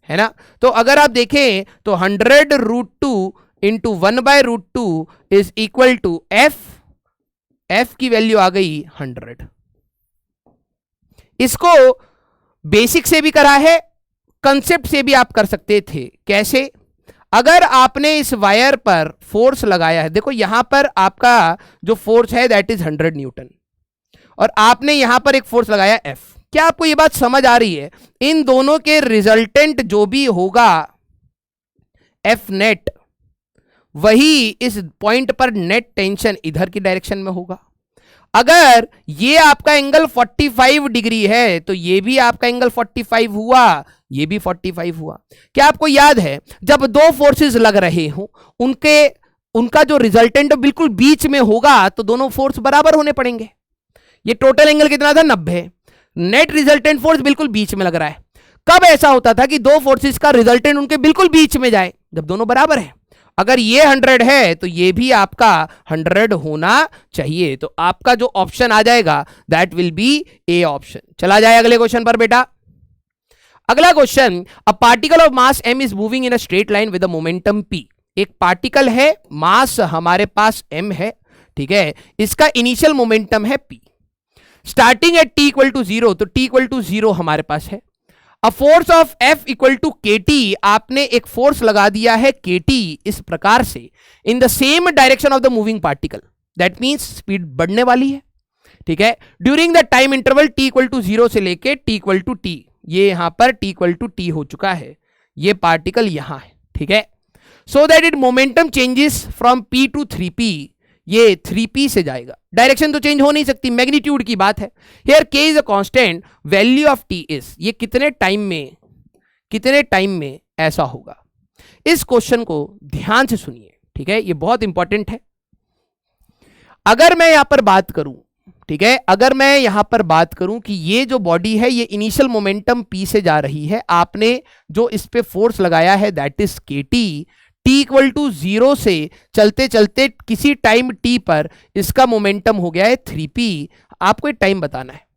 Speaker 1: है ना। तो अगर आप देखें तो 100√2 into 1/√2 is equal to F, F की वैल्यू आ गई 100। इसको बेसिक से भी करा है, कंसेप्ट से भी आप कर सकते थे। कैसे, अगर आपने इस वायर पर फोर्स लगाया है, देखो यहां पर आपका जो फोर्स है दैट इज 100 न्यूटन, और आपने यहां पर एक फोर्स लगाया F। क्या आपको यह बात समझ आ रही है, इन दोनों के रिजल्टेंट जो भी होगा F नेट, वही इस पॉइंट पर नेट टेंशन इधर की डायरेक्शन में होगा। अगर ये आपका एंगल 45 डिग्री है तो ये भी आपका एंगल 45 हुआ, ये भी 45 हुआ। क्या आपको याद है, जब दो फोर्सेस लग रहे हो उनका जो रिजल्टेंट बिल्कुल बीच में होगा तो दोनों फोर्स बराबर होने पड़ेंगे। ये टोटल एंगल कितना था, 90। नेट रिजल्टेंट फोर्स बिल्कुल बीच में लग रहा है। कब ऐसा होता था कि दो फोर्सेस का रिजल्टेंट उनके बिल्कुल बीच में जाए, जब दोनों बराबर है। अगर ये 100 है तो ये भी आपका 100 होना चाहिए। तो आपका जो ऑप्शन आ जाएगा that will be A option. चला जाए अगले क्वेश्चन पर बेटा। अगला question, a particle of mass m is moving in a straight line with a momentum p। एक पार्टिकल है, मास हमारे पास m है, ठीक है, इसका इनिशियल मोमेंटम है p। Starting at t equal to zero, तो टी इक्वल टू जीरो हमारे पास है। A force of F equal to k t, आपने एक फोर्स लगा दिया है के टी इस प्रकार से in the same direction of the moving particle, that means speed बढ़ने वाली है, ठीक है। During the time interval T equal to zero से लेके टी इक्वल टू टी, ये यहां पर टी इक्वल टू टी हो चुका है, ये पार्टिकल यहां है, ठीक है। So that it momentum changes from P to 3p, ये 3p से जाएगा, डायरेक्शन तो चेंज हो नहीं सकती, मैग्नीट्यूड की बात है। Here k is a constant, value of t is, ये कितने टाइम में ऐसा होगा। इस क्वेश्चन को ध्यान से सुनिए, ठीक है, ये बहुत इंपॉर्टेंट है। अगर मैं यहां पर बात करूं, ठीक है, अगर मैं यहां पर बात करूं कि ये जो बॉडी है ये इनिशियल मोमेंटम p से जा रही है, आपने जो इस पे फोर्स लगाया है that is kt, t equal to zero से चलते चलते किसी टाइम t पर इसका मोमेंटम हो गया है 3p। आपको एक टाइम बताना है।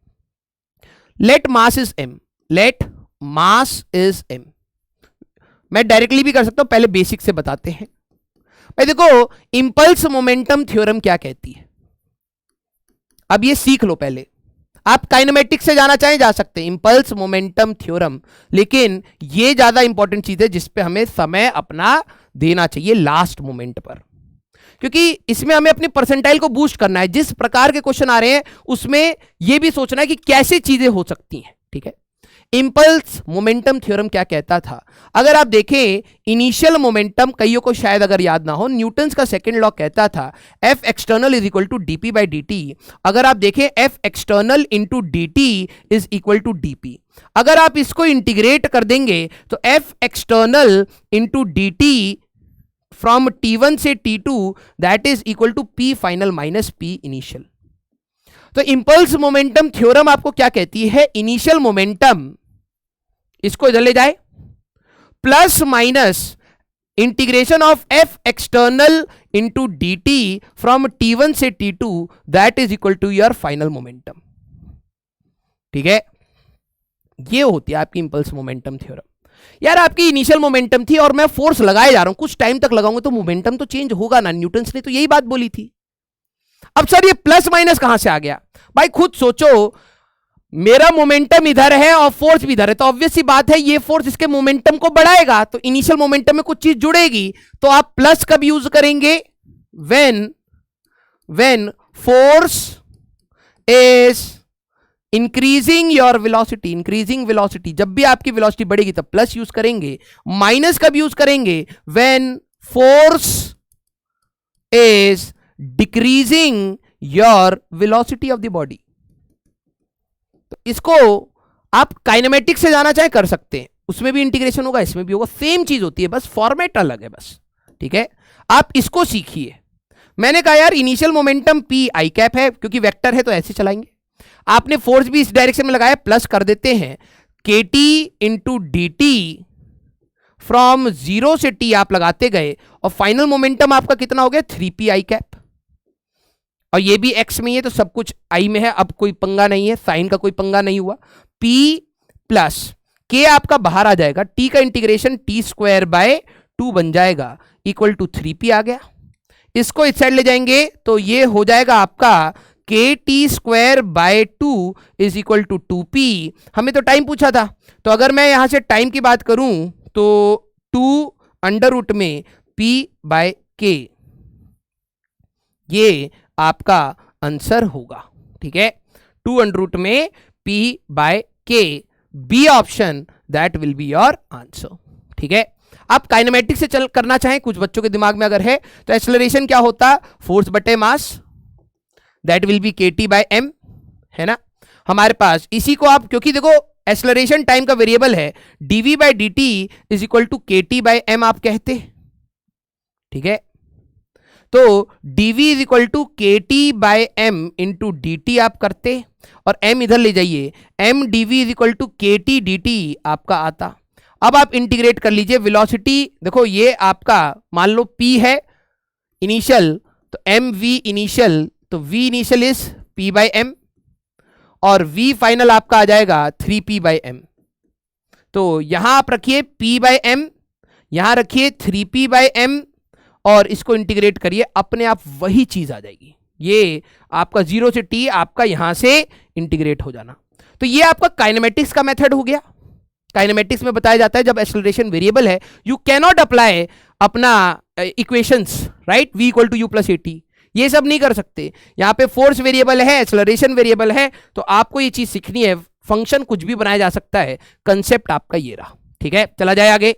Speaker 1: Let mass is m, let mass is m, मैं डायरेक्टली भी कर सकता हूं, पहले बेसिक से बताते हैं। भाई देखो, इंपल्स मोमेंटम थ्योरम क्या कहती है, अब ये सीख लो पहले। आप काइनेमेटिक्स से जाना चाहें जा सकते हैं, इंपल्स मोमेंटम थ्योरम, लेकिन ये ज्यादा इंपॉर्टेंट चीज है जिस पे हमें समय अपना देना चाहिए लास्ट मोमेंट पर, क्योंकि इसमें हमें अपनी परसेंटाइल को बूस्ट करना है। जिस प्रकार के क्वेश्चन आ रहे हैं उसमें यह भी सोचना है कि कैसे चीजें हो सकती हैं, ठीक है। इंपल्स मोमेंटम थ्योरम क्या कहता था, अगर आप देखें इनिशियल मोमेंटम, कईयों को शायद अगर याद ना हो, न्यूटन्स का सेकंड लॉ कहता था F external is equal to dp by dt। अगर आप देखें F external into dt is equal to dp, अगर आप इसको इंटीग्रेट कर देंगे तो F external into dt from t1 से t2 that is equal to p final minus p initial. तो इंपल्स मोमेंटम थ्योरम आपको क्या कहती है, इनिशियल मोमेंटम, इसको इधर ले जाए, plus minus integration of F external into dt from t1 से t2 that is equal to your final momentum, ठीक है। ये होती है आपकी इंपल्स मोमेंटम थ्योरम। यार आपकी इनिशियल मोमेंटम थी और मैं फोर्स लगाए जा रहा हूं, कुछ टाइम तक लगाऊंगा तो मोमेंटम तो चेंज होगा ना, न्यूटन्स ने तो यही बात बोली थी। अब सर ये प्लस माइनस कहां से आ गया, भाई खुद सोचो, मेरा मोमेंटम इधर है और फोर्स भी इधर है, तो ऑब्वियस सी बात है ये फोर्स इसके मोमेंटम को बढ़ाएगा, तो इनिशियल मोमेंटम में कुछ चीज जुड़ेगी, तो आप प्लस कब यूज करेंगे, when force is increasing your velocity, increasing velocity, जब भी आपकी वेलोसिटी बढ़ेगी तब प्लस यूज करेंगे। माइनस कब यूज करेंगे, when force is decreasing your velocity of the body. तो इसको आप काइनेमेटिक्स से जाना चाहे कर सकते हैं, उसमें भी इंटीग्रेशन होगा, इसमें भी होगा, सेम चीज होती है, बस फॉर्मेट अलग है बस, ठीक है। आप इसको सीखिए। मैंने कहा यार इनिशियल मोमेंटम p आई कैप है, क्योंकि वेक्टर है तो ऐसे चलाएंगे। आपने फोर्स भी इस डायरेक्शन में लगाया, प्लस कर देते हैं kt into dt from zero से t आप लगाते गए और फाइनल मोमेंटम आपका कितना हो गया 3p आई कैप, और ये भी x में ही है तो सब कुछ i में है, अब कोई पंगा नहीं है, साइन का कोई पंगा नहीं हुआ। p प्लस k आपका बाहर आ जाएगा, t का इंटीग्रेशन t स्क्वायर बाय 2 बन जाएगा इक्वल टू 3p आ गया। इसको इस साइड ले जाएंगे तो ये हो जाएगा आपका kt square by 2 is equal to 2p। हमें तो टाइम पूछा था, तो अगर मैं यहां से टाइम की बात करूं तो 2 अंडर रूट में p बाय k, ये आपका आंसर होगा, ठीक है। 2 अंडर रूट में p by k, B option that will be your answer, ठीक है। आप काइनेमेटिक्स से चल करना चाहें, कुछ बच्चों के दिमाग में अगर है तो एक्सेलरेशन क्या होता, फोर्स बटे mass, that will be kt by m, है ना हमारे पास। इसी को आप, क्योंकि देखो एक्सेलरेशन टाइम का वेरिएबल है, dv by dt is equal to kt by m आप कहते, ठीक है। तो dv is equal to kt by m into dt आप करते, और m इधर ले जाइए, m dv is equal to kt dt आपका आता। अब आप इंटीग्रेट कर लीजिए वेलोसिटी, देखो ये आपका मान लो p है इनिशियल, तो mv इनिशियल, तो v initial is p by m और v फाइनल आपका आ जाएगा 3p बाय m। तो यहां आप रखिए p बाय m, यहां रखिए 3p बाय m और इसको इंटीग्रेट करिए, अपने आप वही चीज आ जाएगी, ये आपका 0 से t आपका यहां से इंटीग्रेट हो जाना। तो ये आपका काइनेमेटिक्स का मेथड हो गया। काइनेमेटिक्स में बताया जाता है जब एक्सेलरेशन वेरिएबल है, यू कैनॉट अप्लाई अपना equations, right, v equal to you plus A T, ये सब नहीं कर सकते। यहां पे फोर्स वेरिएबल है, एक्सेलरेशन वेरिएबल है, तो आपको ये चीज सीखनी है। फंक्शन कुछ भी बनाया जा सकता है, कंसेप्ट आपका ये रहा। ठीक है, चला जाए आगे।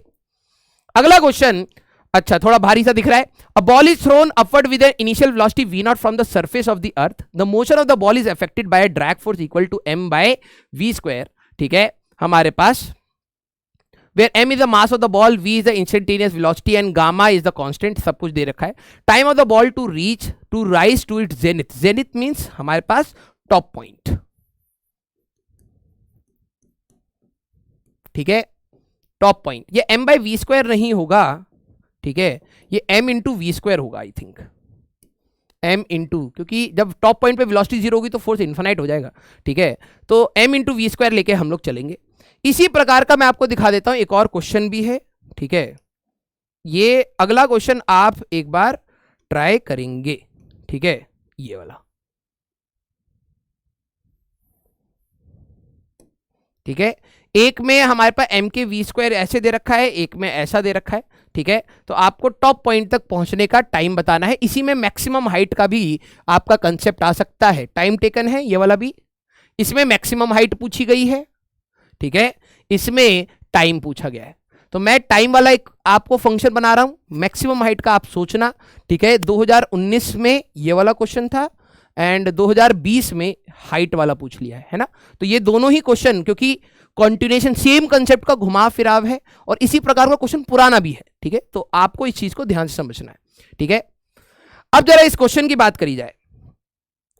Speaker 1: अगला क्वेश्चन, अच्छा थोड़ा भारी सा दिख रहा है। A ball is thrown upward with an initial velocity v not from the surface of the earth. The motion of the ball is affected by a drag force equal to m by v square. ठीक है, हमारे पास where m is the mass of the ball, v is the instantaneous velocity and gamma is the constant, सब कुछ दे रखा है। time of the ball to rise to its zenith, zenith means हमारे पास top point. ठीक है, top point, ये m by we square नहीं होगा, ठीक है, ये m इंटू वी स्क्वायर होगा, आई थिंक m इंटू, क्योंकि जब टॉप पॉइंट पे वेलोसिटी 0 होगी तो फोर्स इन्फिनाइट हो जाएगा। ठीक है, तो m इंटू वी स्क्वायर लेके हम लोग चलेंगे। इसी प्रकार का मैं आपको दिखा देता हूं, एक और क्वेश्चन भी है। ठीक है, ये अगला क्वेश्चन आप एक बार ट्राई करेंगे। ठीक है, ये वाला। ठीक है, एक में हमारे पास m के वी स्क्वायर ऐसे दे रखा है, एक में ऐसा दे रखा है। ठीक है, तो आपको टॉप पॉइंट तक पहुंचने का टाइम बताना है। इसी में मैक्सिमम हाइट का भी आपका कंसेप्ट आ सकता है। टाइम टेकन है ये वाला भी, इसमें मैक्सिमम हाइट पूछी गई है। ठीक है, इसमें टाइम पूछा गया है, तो मैं टाइम वाला एक आपको फंक्शन बना रहा हूं, मैक्सिमम हाइट का आप सोचना। ठीक है, 2019 में ये वाला क्वेश्चन था एंड 2020 में हाइट वाला पूछ लिया है ना। तो ये दोनों ही क्वेश्चन, क्योंकि कॉन्टिन्यूएशन सेम कंसेप्ट का घुमाव फिराव है और इसी प्रकार का क्वेश्चन पुराना भी है। ठीक है, तो आपको इस चीज को ध्यान से समझना है। ठीक है, अब जरा इस क्वेश्चन की बात करी जाए।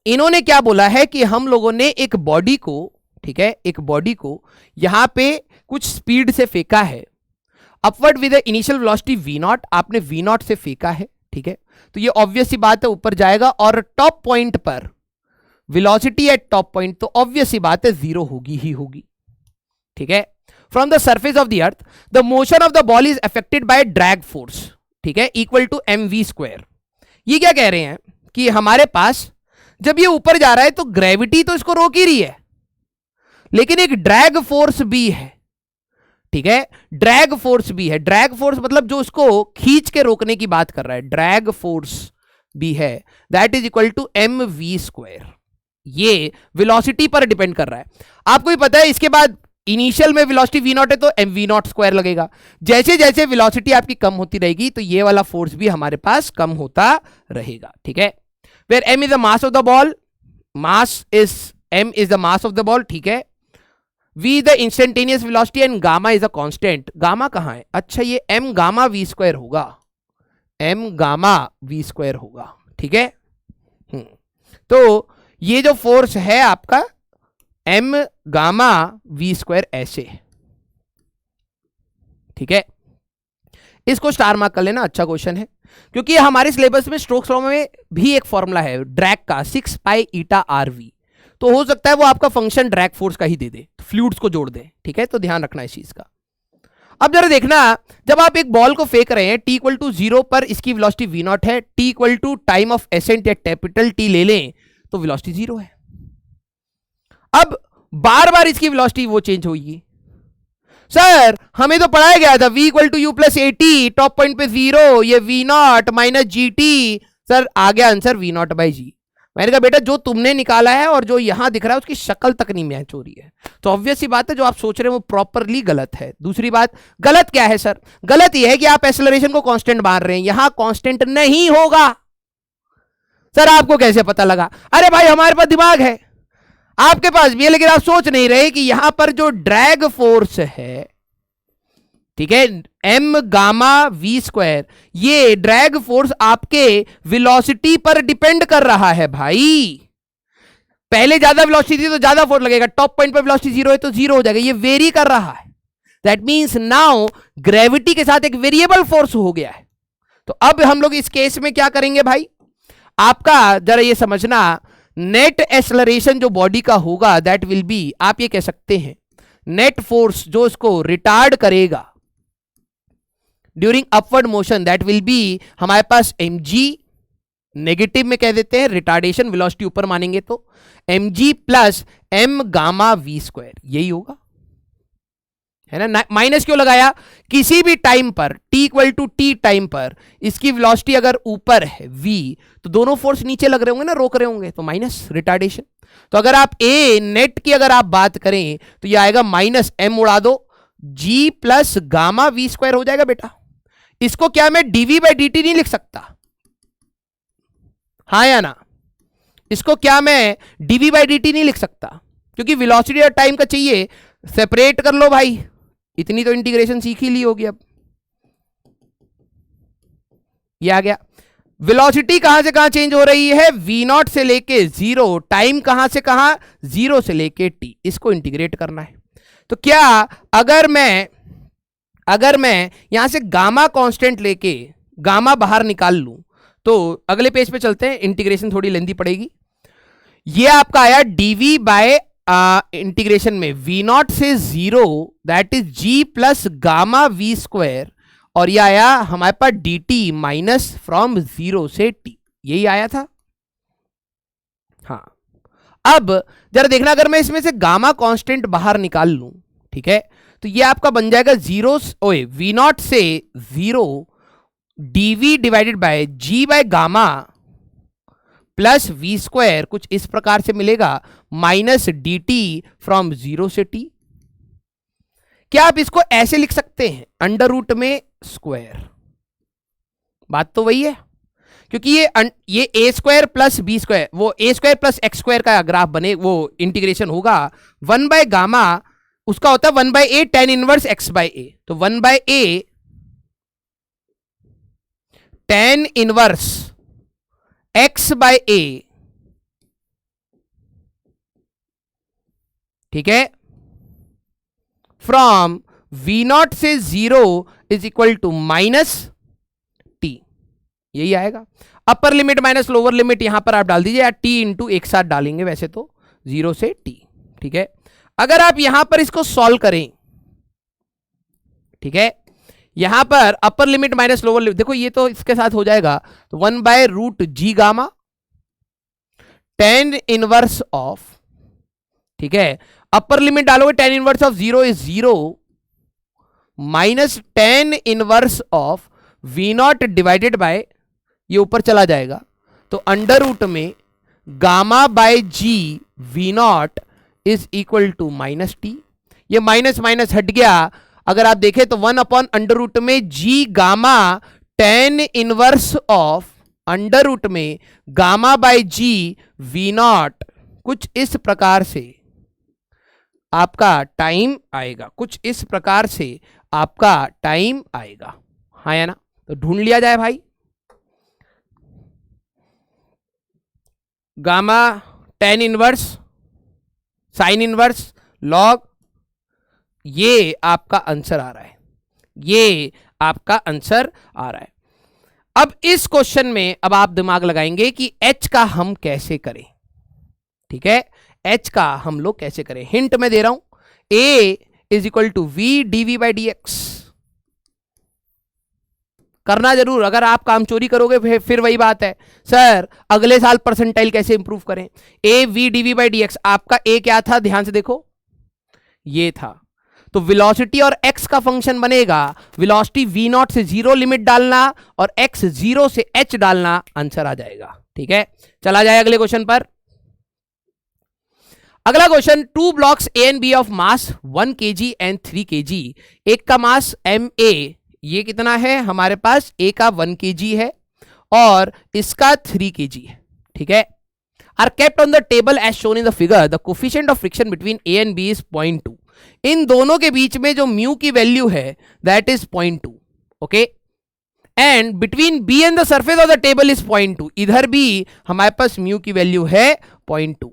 Speaker 1: इन्होंने क्या बोला है कि हम लोगों ने एक बॉडी को, ठीक है, एक बॉडी को यहां पे कुछ स्पीड से फेंका है, upward with initial velocity v not, आपने v नॉट से फेंका है। ठीक है, तो ये ऑब्वियस सी बात है ऊपर जाएगा और टॉप पॉइंट पर वेलोसिटी एट टॉप पॉइंट, तो ऑब्वियस सी बात है 0 होगी ही होगी। ठीक है, from the surface of the earth the motion of the ball is affected bye drag force, ठीक है, इक्वल टू mv स्क्वायर। ये क्या कह रहे हैं कि हमारे पास जब ये ऊपर जा रहा है तो ग्रेविटी तो इसको रोक ही रही है, लेकिन एक ड्रैग फोर्स भी है। ठीक है, ड्रैग फोर्स भी है। ड्रैग फोर्स मतलब जो उसको खींच के रोकने की बात कर रहा है, ड्रैग फोर्स भी है, that is equal to M V square. ये वेलोसिटी पर डिपेंड कर रहा है। आपको भी पता है इसके बाद इनिशियल में वेलोसिटी वी नॉट है तो एम वी नॉट स्क्वायर लगेगा। जैसे जैसे वेलोसिटी आपकी कम होती रहेगी तो ये वाला फोर्स भी हमारे पास कम होता रहेगा। ठीक है, where M is the mass of the ball, mass is M is the mass of the ball. ठीक है, v the instantaneous velocity and gamma is a constant. Gamma कहां है? अच्छा, ये m गामा v स्क्वायर होगा, m gamma v square होगा। ठीक है, तो ये जो फोर्स है आपका m गामा v स्क्वायर ऐसे। ठीक है, इसको स्टार मार्क कर लेना, अच्छा क्वेश्चन है, क्योंकि हमारे सिलेबस में स्टोक्स लॉ में भी एक फॉर्मूला है ड्रैग का 6 पाई ईटा आर वी, तो हो सकता है वो आपका फंक्शन ड्रैग फोर्स का ही दे दे, फ्लूइड्स को जोड़ दे। ठीक है, तो ध्यान रखना इस चीज का। अब जरा देखना, जब आप एक बॉल को फेंक रहे हैं t इक्वल टू 0 पर, इसकी वेलोसिटी v नॉट है, t equal to time of ascent या कैपिटल T ले लें तो वेलोसिटी 0 है। अब बार बार इसकी वेलोसिटी वो चेंज होगी। सर हमें तो पढ़ाया गया था v equal to you plus A t, top point पे 0, ये v naught minus g t. Sir आ गया answer v naught by g. मैंने कहा बेटा जो तुमने निकाला है और जो यहां दिख रहा है उसकी शक्ल तक नहीं मैच हो रही है, तो ऑब्वियस सी बात है जो आप सोच रहे हैं वो प्रॉपरली गलत है। दूसरी बात, गलत क्या है सर? गलत यह है कि आप एक्सेलरेशन को कांस्टेंट मान रहे हैं, यहां कांस्टेंट नहीं होगा। सर आपको कैसे पता लगा? अरे भाई हमारे पास दिमाग है, आपके पास भी है, लेकिन आप सोच नहीं रहे कि यहां पर जो ड्रैग फोर्स है, ठीक है, m गामा v स्क्वायर, ये ड्रैग फोर्स आपके वेलोसिटी पर डिपेंड कर रहा है भाई। पहले ज्यादा वेलोसिटी थी तो ज्यादा फोर्स लगेगा, टॉप पॉइंट पर वेलोसिटी 0 है तो 0 हो जाएगा, ये वेरी कर रहा है। दैट मींस नाउ ग्रेविटी के साथ एक वेरिएबल फोर्स हो गया है। तो अब हम लोग इस केस में क्या करेंगे भाई, आपका जरा ये समझना, नेट एक्सेलरेशन जो बॉडी का होगा दैट विल बी, आप ये कह सकते हैं नेट फोर्स जो इसको रिटार्ड करेगा during upward motion, that will B हमारे पास mg नेगेटिव में कह देते हैं, रिटार्डेशन वेलोसिटी ऊपर मानेंगे तो mg plus m gamma v square, यही होगा, है ना। माइनस क्यों लगाया? किसी भी टाइम पर t equal to T time पर इसकी वेलोसिटी अगर ऊपर है v, तो दोनों फोर्स नीचे लग रहे होंगे ना, रोक रहे होंगे, तो माइनस रिटार्डेशन। तो अगर आप a नेट की अगर आप बात करें तो ये आएगा माइनस m उड़ा दो g plus gamma v square हो जाएगा बेटा। इसको क्या मैं dv बाई dt नहीं लिख सकता? हाँ या ना? इसको क्या मैं dv बाई dt नहीं लिख सकता? क्योंकि वेलोसिटी और टाइम का चाहिए, सेपरेट कर लो भाई, इतनी तो इंटीग्रेशन सीख ही ली होगी। अब ये आ गया। वेलोसिटी कहां से कहां चेंज हो रही है? v0 से लेके 0, टाइम कहां से कहां? 0 से लेके t, इसको इंटीग्रेट करना है। तो क्या अगर मैं यहां से गामा कांस्टेंट लेके गामा बाहर निकाल लूं, तो अगले पेज पे चलते हैं, इंटीग्रेशन थोड़ी लेंदी पड़ेगी। ये आपका आया dv बाय इंटीग्रेशन में v0 से 0 that is g plus gamma v square, और ये आया हमारे पास dt माइनस फ्रॉम 0 से t, यही आया था। हाँ, अब जरा देखना, अगर मैं इसमें से गामा कांस्टेंट बाहर निकाल लूं, ठीक है, तो ये आपका बन जाएगा v0 से 0 dv divided by g by gamma plus V square, कुछ इस प्रकार से मिलेगा, माइनस डी टी फ्रॉम 0 से t। क्या आप इसको ऐसे लिख सकते हैं, अंडर रूट में स्क्वायर? बात तो वही है, क्योंकि ये ए स्क्वायर प्लस बी स्क्वायर, वो ए स्क्वायर प्लस एक्स स्क्वायर का ग्राफ बने, वो इंटीग्रेशन होगा 1 बाय गामा, उसका होता है 1 by A tan inverse X by A, तो 1 by A tan inverse X by A, ठीक है, फ्रॉम v0 से 0 is equal to minus T, यही आएगा। Upper limit minus lower limit यहां पर आप डाल दीजिए, या टी इंटू एक साथ डालेंगे वैसे तो 0 से t, ठीक है। अगर आप यहां पर इसको सॉल्व करें, ठीक है, यहां पर upper limit minus lower limit, देखो ये तो इसके साथ हो जाएगा, तो 1 by root G gamma tan inverse of, ठीक है, अपर लिमिट डालोगे tan inverse of 0 is 0 minus tan inverse of v0 divided by, ये ऊपर चला जाएगा, तो अंडर रूट में gamma by G v0 is equal to minus T. ये माइनस माइनस हट गया, अगर आप देखें तो 1 अपॉन अंडर रूट में G gamma tan inverse of under root में गामा बाय जी v0, कुछ इस प्रकार से आपका टाइम आएगा, कुछ इस प्रकार से आपका टाइम आएगा, हाँ या ना? तो ढूंढ लिया जाए भाई, gamma tan inverse sine inverse log, ये आपका आंसर आ रहा है, ये आपका आंसर आ रहा है। अब इस क्वेश्चन में अब आप दिमाग लगाएंगे कि h का हम कैसे करें, ठीक है, h का हम लोग कैसे करें। हिंट में दे रहा हूं, a is equal to V dv by D X, करना जरूर, अगर आप काम चोरी करोगे फिर वही बात है, सर अगले साल परसेंटाइल कैसे इंप्रूव करें। A V dv by D X, आपका ए क्या था, ध्यान से देखो, ये था, तो वेलोसिटी और x का फंक्शन बनेगा, वेलोसिटी v0 से 0 लिमिट डालना और x 0 से h डालना, आंसर आ जाएगा, ठीक है। चला जाए अगले क्वेश्चन पर। अगला question, two blocks A and B of mass 1 kg and 3 kg, एक का मास ma, ये कितना है हमारे पास, a का 1 kg है और इसका 3 kg है, ठीक है, are kept on the table as shown in the figure, the coefficient of friction between a and b is 0.2, इन दोनों के बीच में जो म्यू की वैल्यू है that is 0.2, okay, and between B and the surface of the table is 0.2, इधर भी हमारे पास mu की वैल्यू है 0.2,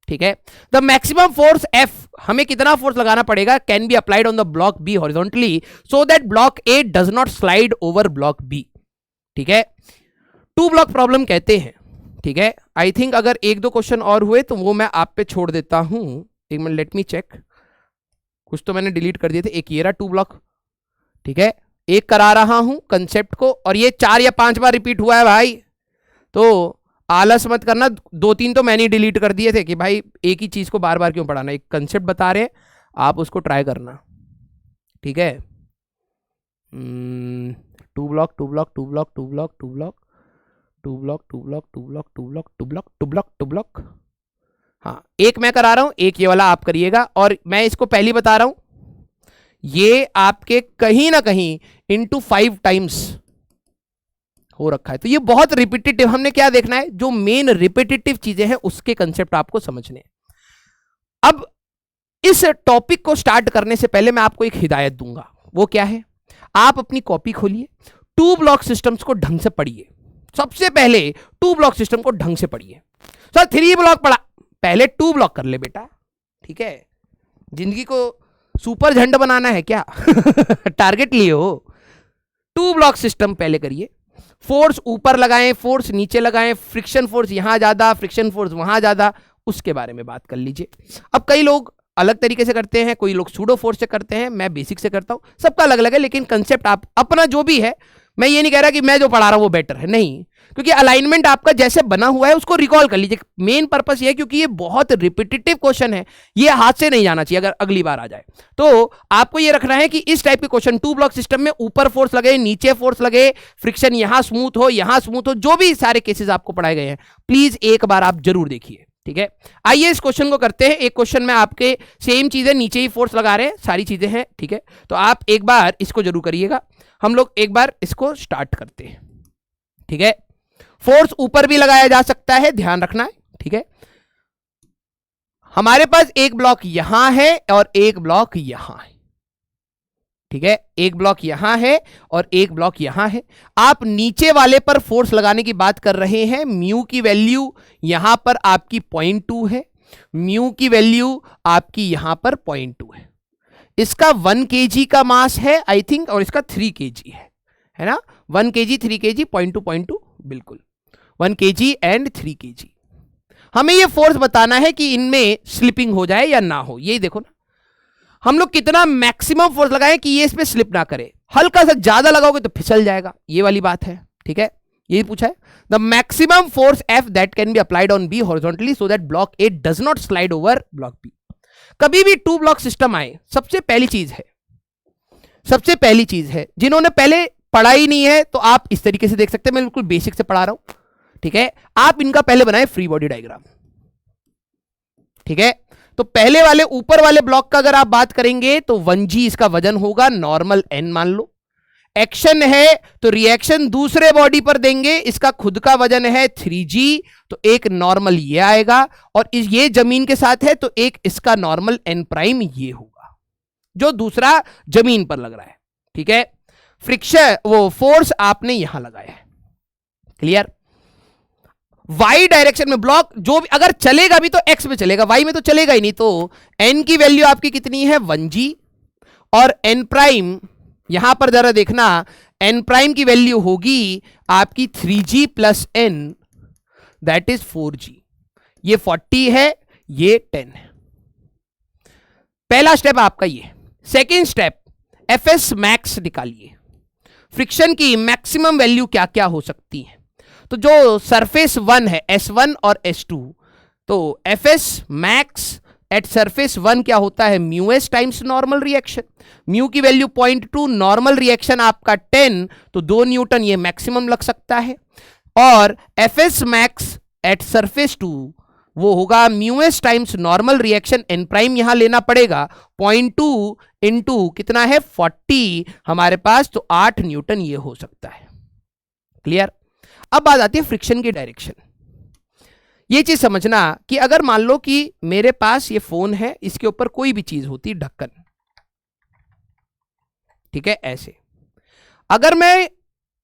Speaker 1: ठीक है। द मैक्सिमम फोर्स F, हमें कितना फोर्स लगाना पड़ेगा, can be applied on the block B horizontally so that block A does not slide over block B, ठीक है, टू ब्लॉक प्रॉब्लम कहते हैं, ठीक है। आई थिंक अगर एक दो क्वेश्चन और हुए तो वो मैं आप पे छोड़ देता हूं, एक मिनट, लेट मी चेक, कुछ तो मैंने डिलीट कर दिए थे, एक ये रहा टू ब्लॉक, ठीक है, एक करा रहा हूं कंसेप्ट को, और ये 4 या 5 बार रिपीट हुआ है भाई, तो आलस मत करना, 2-3 तो मैंने डिलीट कर दिए थे कि भाई एक ही चीज को बार बार क्यों पढ़ाना, एक कंसेप्ट बता रहे हैं, आप उसको ट्राई करना, ठीक है। 2 block 2 block 2 block 2 block 2 block 2 block 2 block 2 block 2 block 2 block 2 block 2 block. हाँ, एक मैं करा रहा हूं, एक ये वाला आप करिएगा। और मैं इसको पहली बता रहा हूं, ये आपके कहीं ना कहीं इंटू 5 टाइम्स हो रखा है, तो ये बहुत रिपीटेटिव। हमने क्या देखना है, जो मेन रिपीटेटिव चीजें हैं उसके कंसेप्ट आपको समझने हैं। अब इस टॉपिक को स्टार्ट करने से पहले मैं आपको एक हिदायत दूंगा, वो क्या है, आप अपनी कॉपी खोलिए, 2 ब्लॉक सिस्टम्स को ढंग से पढ़िए। सबसे पहले 2 ब्लॉक सिस्टम को ढंग से पढ़िए। सर 3 ब्लॉक पढ़ा, पहले 2 ब्लॉक कर ले बेटा, ठीक है। जिंदगी को सुपर झंड बनाना है क्या? टारगेट लिए हो। 2 ब्लॉक सिस्टम पहले करिए। फोर्स ऊपर लगाएं, फोर्स नीचे लगाएं, फ्रिक्शन फोर्स यहां ज्यादा, फ्रिक्शन फोर्स वहां ज्यादा, उसके बारे में बात कर लीजिए। अब कई लोग अलग तरीके से करते हैं, कोई लोग सूडो फोर्स से करते हैं, मैं बेसिक से करता हूं, सबका अलग अलग है, लेकिन कंसेप्ट आप अपना जो भी है, मैं ये नहीं कह रहा कि मैं जो पढ़ा रहा हूं वो बेटर है, नहीं, क्योंकि अलाइनमेंट आपका जैसे बना हुआ है उसको रिकॉल कर लीजिए। मेन पर्पस ये है क्योंकि ये बहुत रिपीटेटिव क्वेश्चन है, ये हाथ से नहीं जाना चाहिए। अगर अगली बार आ जाए तो आपको ये रखना है कि इस टाइप के क्वेश्चन 2 ब्लॉक सिस्टम में ऊपर फोर्स लगे, नीचे फोर्स लगे, फ्रिक्शन यहां स्मूथ हो, यहां स्मूथ हो, जो भी सारे केसेस आपको पढ़ाए गए हैं, प्लीज एक बार आप जरूर देखिए, ठीक है। आइए इस क्वेश्चन को करते हैं। एक क्वेश्चन में आपके सेम चीजें, नीचे ही फोर्स लगा रहे हैं, सारी चीजें हैं, ठीक है। तो आप एक बार इसको जरूर करिएगा। हम लोग एक बार इसको स्टार्ट करते हैं, ठीक है। फोर्स ऊपर भी लगाया जा सकता है, ध्यान रखना है, ठीक है। हमारे पास एक ब्लॉक यहां है और एक ब्लॉक यहां है, ठीक है। एक ब्लॉक यहां है और एक ब्लॉक यहां है। आप नीचे वाले पर फोर्स लगाने की बात कर रहे हैं। म्यू की वैल्यू यहां पर आपकी 0.2 है, म्यू की वैल्यू आपकी यहां पर 0.2 है। इसका 1 kg का मास है आई थिंक, और इसका 3 kg है ना। 1 kg 3 kg 0.2 बिल्कुल 1 kg एंड 3 kg। हमें यह फोर्स बताना है कि इनमें स्लिपिंग हो जाए या ना हो। ये देखो ना, हम लोग कितना मैक्सिमम फोर्स लगाएं कि ये इस पे स्लिप ना करे। हल्का सा ज्यादा लगाओगे तो फिसल जाएगा, ये वाली बात है, ठीक है। यही पूछा है, the maximum force F that can be applied on B horizontally so that block A does not slide over block B। कभी भी 2 ब्लॉक सिस्टम आए, सबसे पहली चीज है, जिन्होंने पहले पढ़ा ही नहीं है तो आप इस तरीके से देख सकते हैं, मैं बिल्कुल बेसिक से पढ़ा रहा हूं, ठीक है। आप इनका पहले बनाए फ्री बॉडी डायग्राम, ठीक है। तो पहले वाले ऊपर वाले ब्लॉक का अगर आप बात करेंगे तो 1g इसका वजन होगा, नॉर्मल n मान लो। एक्शन है तो रिएक्शन दूसरे बॉडी पर देंगे, इसका खुद का वजन है 3g, तो एक नॉर्मल ये आएगा, और ये जमीन के साथ है तो एक इसका नॉर्मल n' ये होगा जो दूसरा जमीन पर लग रहा है, ठीक है। फ्रिक्शन वो फोर्स आपने यहां लगाया है, क्लियर। y डायरेक्शन में ब्लॉक जो भी अगर चलेगा भी तो x में चलेगा, y में तो चलेगा ही नहीं। तो n की वैल्यू आपकी कितनी है 1g, और n' यहां पर जरा देखना, n' की वैल्यू होगी आपकी 3g plus n, that is 4g। ये 40 है, ये 10 है। पहला स्टेप आपका ये। सेकेंड स्टेप, fs मैक्स निकालिए। फ्रिक्शन की मैक्सिमम वैल्यू क्या क्या हो सकती है। तो जो सरफेस 1 है S1 और S2, तो Fs मैक्स एट सरफेस 1 क्या होता है, mu s times normal reaction. Mu की वैल्यू 0.2, नॉर्मल रिएक्शन आपका 10, तो 2 न्यूटन ये मैक्सिमम लग सकता है। और Fs मैक्स एट सरफेस 2 वो होगा mu s times normal reaction, n' यहां लेना पड़ेगा, 0.2 इंटू कितना है 40 हमारे पास, तो 8 न्यूटन ये हो सकता है, क्लियर। अब बात आती है फ्रिक्शन की डायरेक्शन। ये चीज समझना कि अगर मान लो कि मेरे पास ये फोन है, इसके ऊपर कोई भी चीज होती, ढक्कन, ठीक है, ऐसे अगर मैं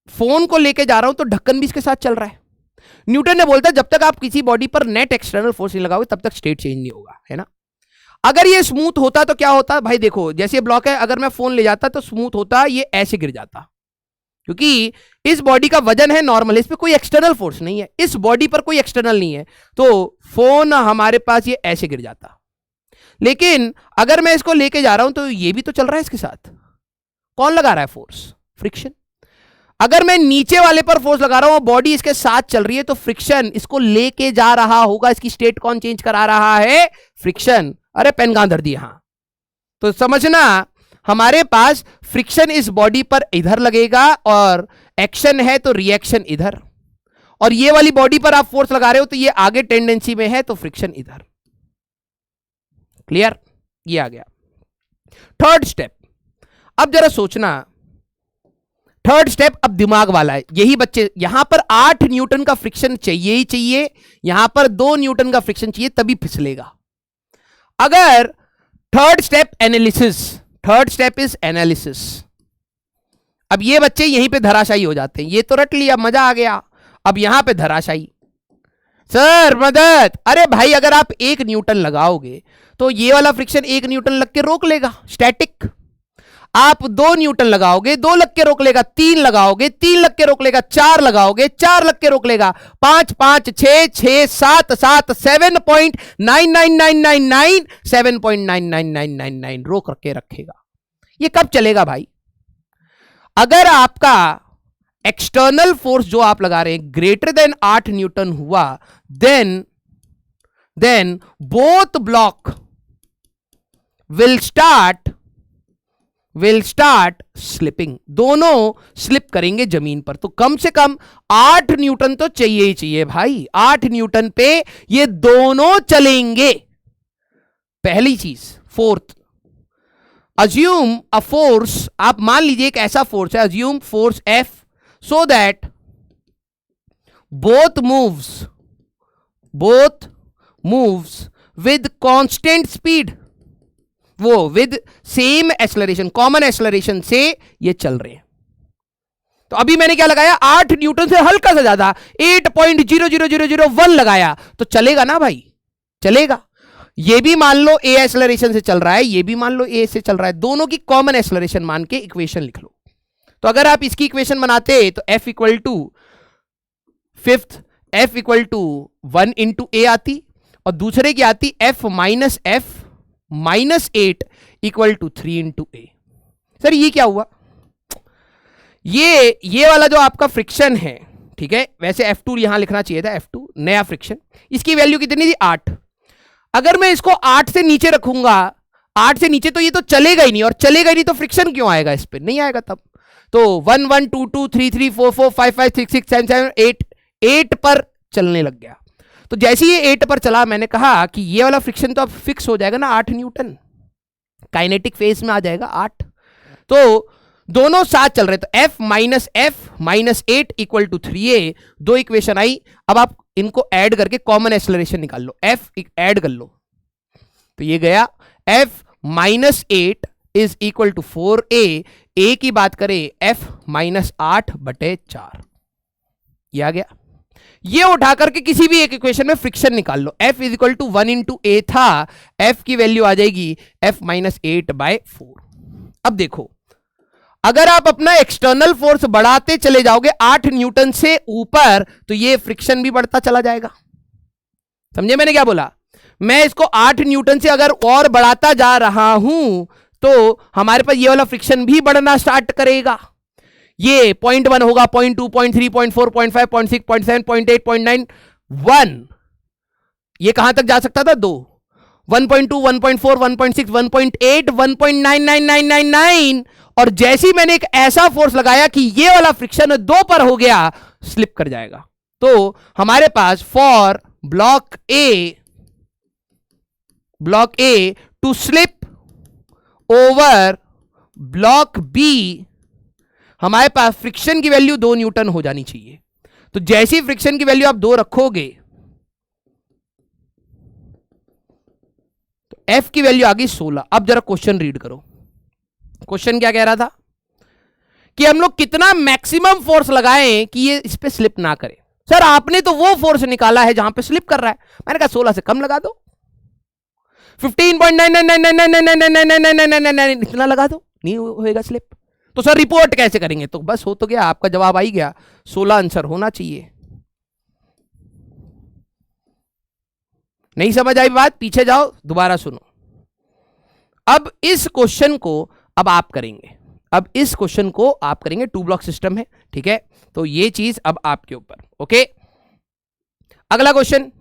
Speaker 1: फोन को लेके जा रहा हूं तो ढक्कन भी इसके साथ चल रहा है। न्यूटन ने बोलता जब तक आप किसी बॉडी पर नेट एक्सटर्नल फोर्स नहीं लगाओगे तब तक स्टेट चेंज नहीं होगा, है ना। अगर ये स्मूथ होता तो क्या होता भाई, देखो जैसे ये ब्लॉक है, अगर मैं फोन ले जाता तो स्मूथ होता, ये ऐसे गिर जाता, क्योंकि इस बॉडी का वजन है नॉर्मल, इस पे कोई एक्सटर्नल फोर्स नहीं है, इस बॉडी पर कोई एक्सटर्नल नहीं है, तो फोन हमारे पास ये ऐसे गिर जाता। लेकिन अगर मैं इसको लेके जा रहा हूं तो ये भी तो चल रहा है इसके साथ, कौन लगा रहा है फोर्स, फ्रिक्शन। अगर मैं नीचे वाले पर फोर्स लगा रहा हूं, बॉडी इसके साथ चल रही है, तो फ्रिक्शन इसको लेके जा रहा होगा। इसकी स्टेट कौन चेंज करा रहा है? फ्रिक्शन। अरे पेन कहां धर दिया? हाँ, तो समझना हमारे पास फ्रिक्शन इस बॉडी पर इधर लगेगा और एक्शन है तो रिएक्शन इधर, और ये वाली बॉडी पर आप फोर्स लगा रहे हो तो ये आगे टेंडेंसी में है तो फ्रिक्शन इधर। क्लियर? ये आ गया थर्ड स्टेप। अब जरा सोचना, थर्ड स्टेप अब दिमाग वाला है। यही बच्चे, यहां पर 8 न्यूटन का फ्रिक्शन चाहिए ही चाहिए, यहां पर 2 न्यूटन का फ्रिक्शन चाहिए, तभी फिसलेगा। अगर third step analysis, third step is analysis. अब ये बच्चे यहीं पे धराशायी हो जाते हैं। ये तो रट लिया, मजा आ गया, अब यहां पे धराशायी। सर मदद! अरे भाई, अगर आप 1 न्यूटन लगाओगे तो ये वाला फ्रिक्शन 1 न्यूटन लग के रोक लेगा, स्टैटिक। आप 2 न्यूटन लगाओगे, 2 लग के रोक लेगा। 3 लगाओगे, 3 लग के रोक लेगा। 4 लगाओगे, 4 लग के रोक लेगा। 5 5 6 6 7 7 7.99999 7.99999 रोक के रखेगा। ये कब चलेगा भाई? अगर आपका एक्सटर्नल फोर्स जो आप लगा रहे हैं ग्रेटर देन 8 न्यूटन हुआ, then both block will start slipping. दोनों स्लिप करेंगे जमीन पर। तो कम से कम 8 न्यूटन तो चाहिए ही चाहिए भाई। 8 न्यूटन पे ये दोनों चलेंगे, पहली चीज। फोर्थ, अज्यूम अ फोर्स, आप मान लीजिए एक ऐसा फोर्स है, assume force F, so that both moves with constant speed. वो with same acceleration, common acceleration से ये चल रहे हैं। तो अभी मैंने क्या लगाया? 8 न्यूटन से हल्का सा ज्यादा, 8.00001 लगाया, तो चलेगा ना भाई? चलेगा। ये भी मान लो ए एक्सेलरेशन से चल रहा है, ये भी मान लो ए से चल रहा है, दोनों की कॉमन एक्सेलरेशन मान के इक्वेशन लिख लो। तो अगर आप इसकी इक्वेशन बनाते तो F equal to 1 into A आती, और दूसरे की आती F minus 8 equal to 3 into A. Sir ये क्या हुआ? ये वाला जो आपका फ्रिक्शन है, ठीक है, वैसे F2 यहां लिखना चाहिए था, F2 नया फ्रिक्शन। इसकी वैल्यू कितनी थी? 8। अगर मैं इसको 8 से नीचे रखूंगा, 8 से नीचे, तो ये तो चलेगा ही नहीं, और चलेगा ही नहीं तो फ्रिक्शन क्यों आएगा? इस पे नहीं आएगा तब। तो 1 1 2 2 3 3 4 4 5 5 6 6 7 7 8 पर चलने लग गया। तो जैसे ही ये 8 पर चला, मैंने कहा कि ये वाला फ्रिक्शन तो अब फिक्स हो जाएगा ना, 8 न्यूटन, काइनेटिक फेज में आ जाएगा 8। तो दोनों साथ चल रहे, तो F minus 8 equal to 3a, 2 equation आई। अब आप इनको ऐड करके कॉमन एक्सेलरेशन निकाल लो, F ऐड कर लो, तो ये गया F minus 8 is equal to 4a। a की बात करें, F माइनस 8/4, ये आ गया। ये उठा करके किसी भी एक इक्वेशन में फ्रिक्शन निकाल लो। F is equal to 1 into a था, F की वैल्यू आ जाएगी F माइनस 8/4। अब देखो, अगर आप अपना एक्सटर्नल फोर्स बढ़ाते चले जाओगे 8 न्यूटन से ऊपर, तो ये फ्रिक्शन भी बढ़ता चला जाएगा। समझे मैंने क्या बोला? मैं इसको 8 न्यूटन से अगर और बढ़ाता जा रहा हूं, तो हमारे पास ये वाला फ्रिक्शन भी बढ़ना स्टार्ट करेगा। ये 0.1 होगा, 0.2, 0.3, 0.4, 0.5, 0.6, 0.7, 0.8, 0.9, 1। ये कहां तक जा सकता था? 2, 1.2, 1.4, 1.6, 1.8, 1.99999। और जैसे ही मैंने एक ऐसा फोर्स लगाया कि ये वाला फ्रिक्शन 2 पर हो गया, स्लिप कर जाएगा। तो हमारे पास for block a to slip over block b, हमारे पास फ्रिक्शन की वैल्यू 2 न्यूटन हो जानी चाहिए। तो जैसी फ्रिक्शन की वैल्यू आप 2 रखोगे, तो F की वैल्यू आ गई 16। अब जरा क्वेश्चन रीड करो। क्वेश्चन क्या कह रहा था? कि हम लोग कितना मैक्सिमम फोर्स लगाएं कि ये इस पे स्लिप ना करे। सर आपने तो वो फोर्स निकाला है जहां पे स्लिप कर रहा है। मैंने कहा 16 से कम लगा दो, 15.99999999999 इतना लगा दो, नहीं होएगा स्लिप। तो सर रिपोर्ट कैसे करेंगे? तो बस हो तो गया, आपका जवाब आ ही गया, 16 आंसर होना चाहिए। नहीं समझ आई बात? पीछे जाओ, दोबारा सुनो। अब इस क्वेश्चन को अब आप करेंगे। अब इस क्वेश्चन को आप करेंगे 2 ब्लॉक सिस्टम है, ठीक है। तो ये चीज अब आपके ऊपर, ओके। अगला question,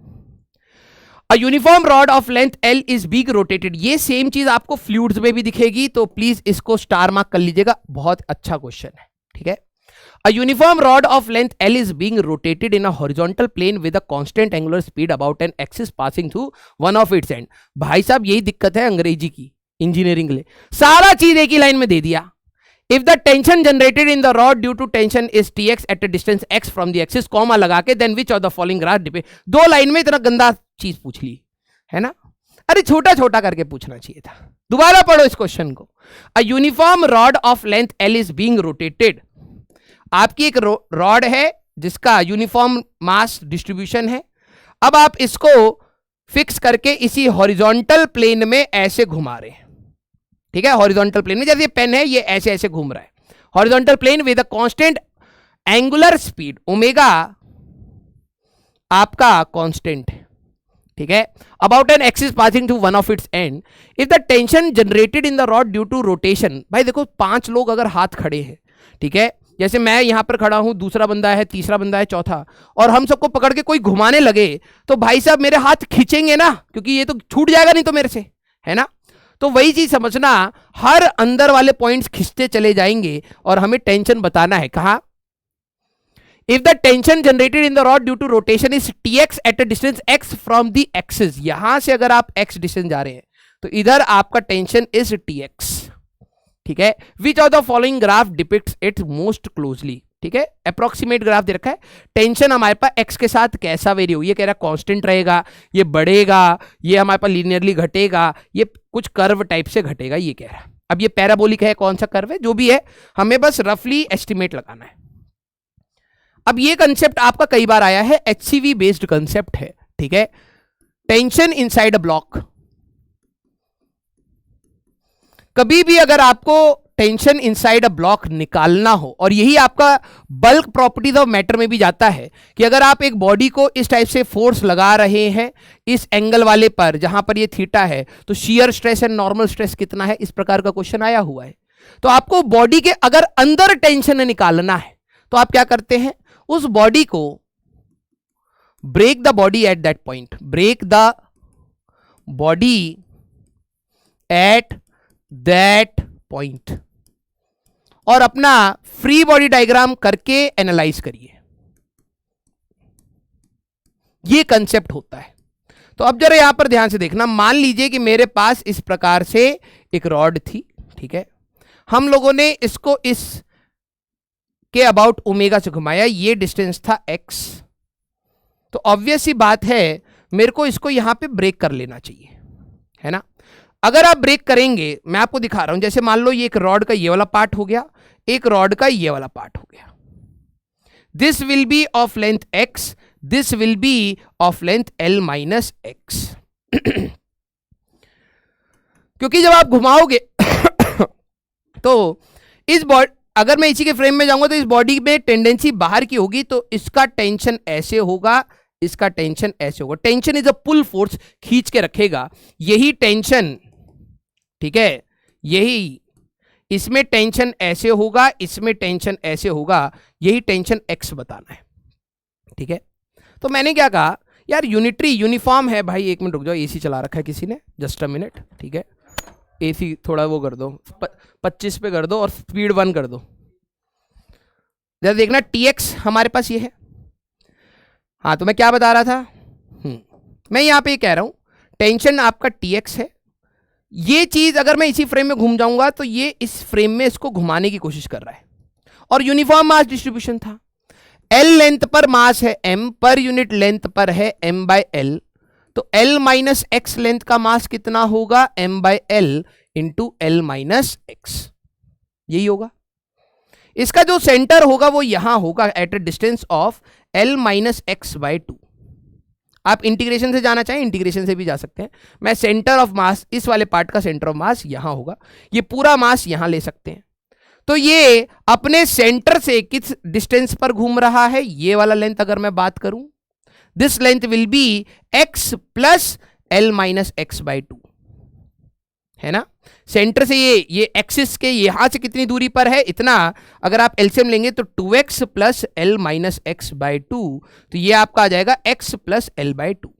Speaker 1: a uniform rod of length L is being rotated. ये सेम चीज आपको फ्लूइड्स में भी दिखेगी, तो प्लीज इसको स्टार मार्क कर लीजिएगा, बहुत अच्छा क्वेश्चन है, ठीक है। A uniform rod of length L is being rotated in a horizontal plane with a constant angular speed about an axis passing through one of its end। भाई साहब यही दिक्कत है अंग्रेजी की, इंजीनियरिंग के लिए सारा चीज एक ही लाइन में दे दिया। If the tension generated in the rod due to tension is Tx at a distance x from the axis, comma लगा के then which of the following graph depend। दो लाइन में इतना गंदा चीज पूछ ली है ना, अरे छोटा छोटा करके पूछना चाहिए था। दोबारा पढ़ो इस क्वेश्चन को। A uniform rod of length L is being rotated। आपकी एक रॉड है जिसका यूनिफॉर्म मास डिस्ट्रीब्यूशन है, अब आप इसको फिक्स करके इसी हॉरिजॉन्टल प्लेन में ऐसे घुमा रहे हैं, ठीक है। हॉरिजॉन्टल प्लेन में जैसे ये पेन है ये ऐसे ऐसे घूम रहा है, horizontal plane with a constant angular speed, omega आपका कांस्टेंट है, ठीक है, about an axis passing through one of its end. If the tension generated in the rod due to rotation, भाई देखो 5 लोग अगर हाथ खड़े हैं, ठीक है, जैसे मैं यहां पर खड़ा हूं, दूसरा बंदा है, तीसरा बंदा है, चौथा, और हम सबको पकड़ के कोई घुमाने लगे तो भाई साहब मेरे हाथ खींचेंगे ना, क्योंकि ये तो छूट जाएगा नहीं तो मेरे से, है ना। तो वही चीज समझना, हर अंदर वाले पॉइंट्स खींचते चले जाएंगे और हमें टेंशन बताना है। कहा, if the tension generated in the rod due to rotation is Tx at a distance x from the axis, यहां से अगर आप x डिस्टेंस जा रहे हैं तो इधर आपका टेंशन इज Tx, ठीक है। Which of the following graph depicts it most closely, ठीक है, अप्रोक्सीमेट ग्राफ दे रखा है। टेंशन हमारे पास x के साथ कैसा वेरी हो, ये कह रहा है कांस्टेंट रहेगा, ये बढ़ेगा, ये हमारे पास लीनियरली घटेगा, ये कुछ कर्व टाइप से घटेगा, ये कह रहा है। अब ये पैराबोलिक है, कौन सा कर्व है, जो भी है, हमें बस रफली एस्टिमेट लगाना है। अब ये कंसेप्ट आपका कई बार आया है, HCV बेस्ड कंसेप्ट है, ठीक है। टेंशन इनसाइड अ ब्लॉक, कभी भी अगर आपको टेंशन इनसाइड अ ब्लॉक निकालना हो, और यही आपका बल्क प्रॉपर्टीज ऑफ मैटर में भी जाता है कि अगर आप एक बॉडी को इस टाइप से फोर्स लगा रहे हैं इस एंगल वाले पर जहां पर ये थीटा है, तो shear stress and normal stress कितना है, इस प्रकार का क्वेश्चन आया हुआ है। तो आपको बॉडी के अगर अंदर टेंशन निकालना है तो आप क्या करते हैं, उस बॉडी को break the body at that point, break the body at that point, और अपना फ्री बॉडी डायग्राम करके एनालाइज करिए। ये कंसेप्ट होता है। तो अब जरा यहां पर ध्यान से देखना, मान लीजिए कि मेरे पास इस प्रकार से एक रॉड थी, ठीक है, हम लोगों ने इसको इस के अबाउट ओमेगा से घुमाया, ये डिस्टेंस था x, तो ऑब्वियस सी बात है मेरे को इसको यहां पे ब्रेक कर लेना चाहिए, है ना। अगर आप ब्रेक करेंगे, मैं आपको दिखा रहा हूं, जैसे मान लो ये एक रॉड का ये वाला पार्ट हो गया, एक रॉड का ये वाला पार्ट हो गया, this will B of length x, this will B of length l minus x। क्योंकि जब आप घुमाओगे तो इस बॉडी, अगर मैं इसी के फ्रेम में जाऊंगा तो इस बॉडी में टेंडेंसी बाहर की होगी, तो इसका टेंशन ऐसे होगा, इसका टेंशन ऐसे होगा। Tension is a pull force, खींच के रखेगा। यही टेंशन, ठीक है, यही इसमें टेंशन ऐसे होगा, इसमें टेंशन ऐसे होगा, यही टेंशन x बताना है, ठीक है। तो मैंने क्या कहा, यार यूनिटरी यूनिफॉर्म है भाई, एक मिनट रुक जाओ, एसी चला रखा है किसी ने, जस्ट अ मिनट, ठीक है, एसी थोड़ा वो कर दो, 25 पे कर दो और स्पीड 1 कर दो। जरा देखना Tx हमारे पास ये है, हाँ, तो मैं क्या बता रहा था, मैं यहां पे कह रहा हूं टेंशन आपका Tx है। ये चीज अगर मैं इसी फ्रेम में घूम जाऊंगा तो ये इस फ्रेम में इसको घुमाने की कोशिश कर रहा है, और यूनिफॉर्म मास डिस्ट्रीब्यूशन था, L लेंथ पर मास है m, पर यूनिट लेंथ पर है m बाय l, तो L माइनस x लेंथ का मास कितना होगा, m by l into L minus x, यही होगा। इसका जो सेंटर होगा वो यहां होगा at a distance of L minus x by 2। आप इंटीग्रेशन से जाना चाहें इंटीग्रेशन से भी जा सकते हैं, मैं सेंटर ऑफ मास, इस वाले पार्ट का सेंटर ऑफ मास यहां होगा, ये पूरा मास यहां ले सकते हैं। तो ये अपने सेंटर से किस डिस्टेंस पर घूम रहा है, ये वाला लेंथ अगर मैं बात करूं, this length will be x plus L minus x by 2, है ना। सेंटर से ये एक्सिस के यहां से कितनी दूरी पर है, इतना। अगर आप एलसीएम लेंगे तो 2x plus L minus X by 2, तो ये आपका आ जाएगा x प्लस एल बाय 2।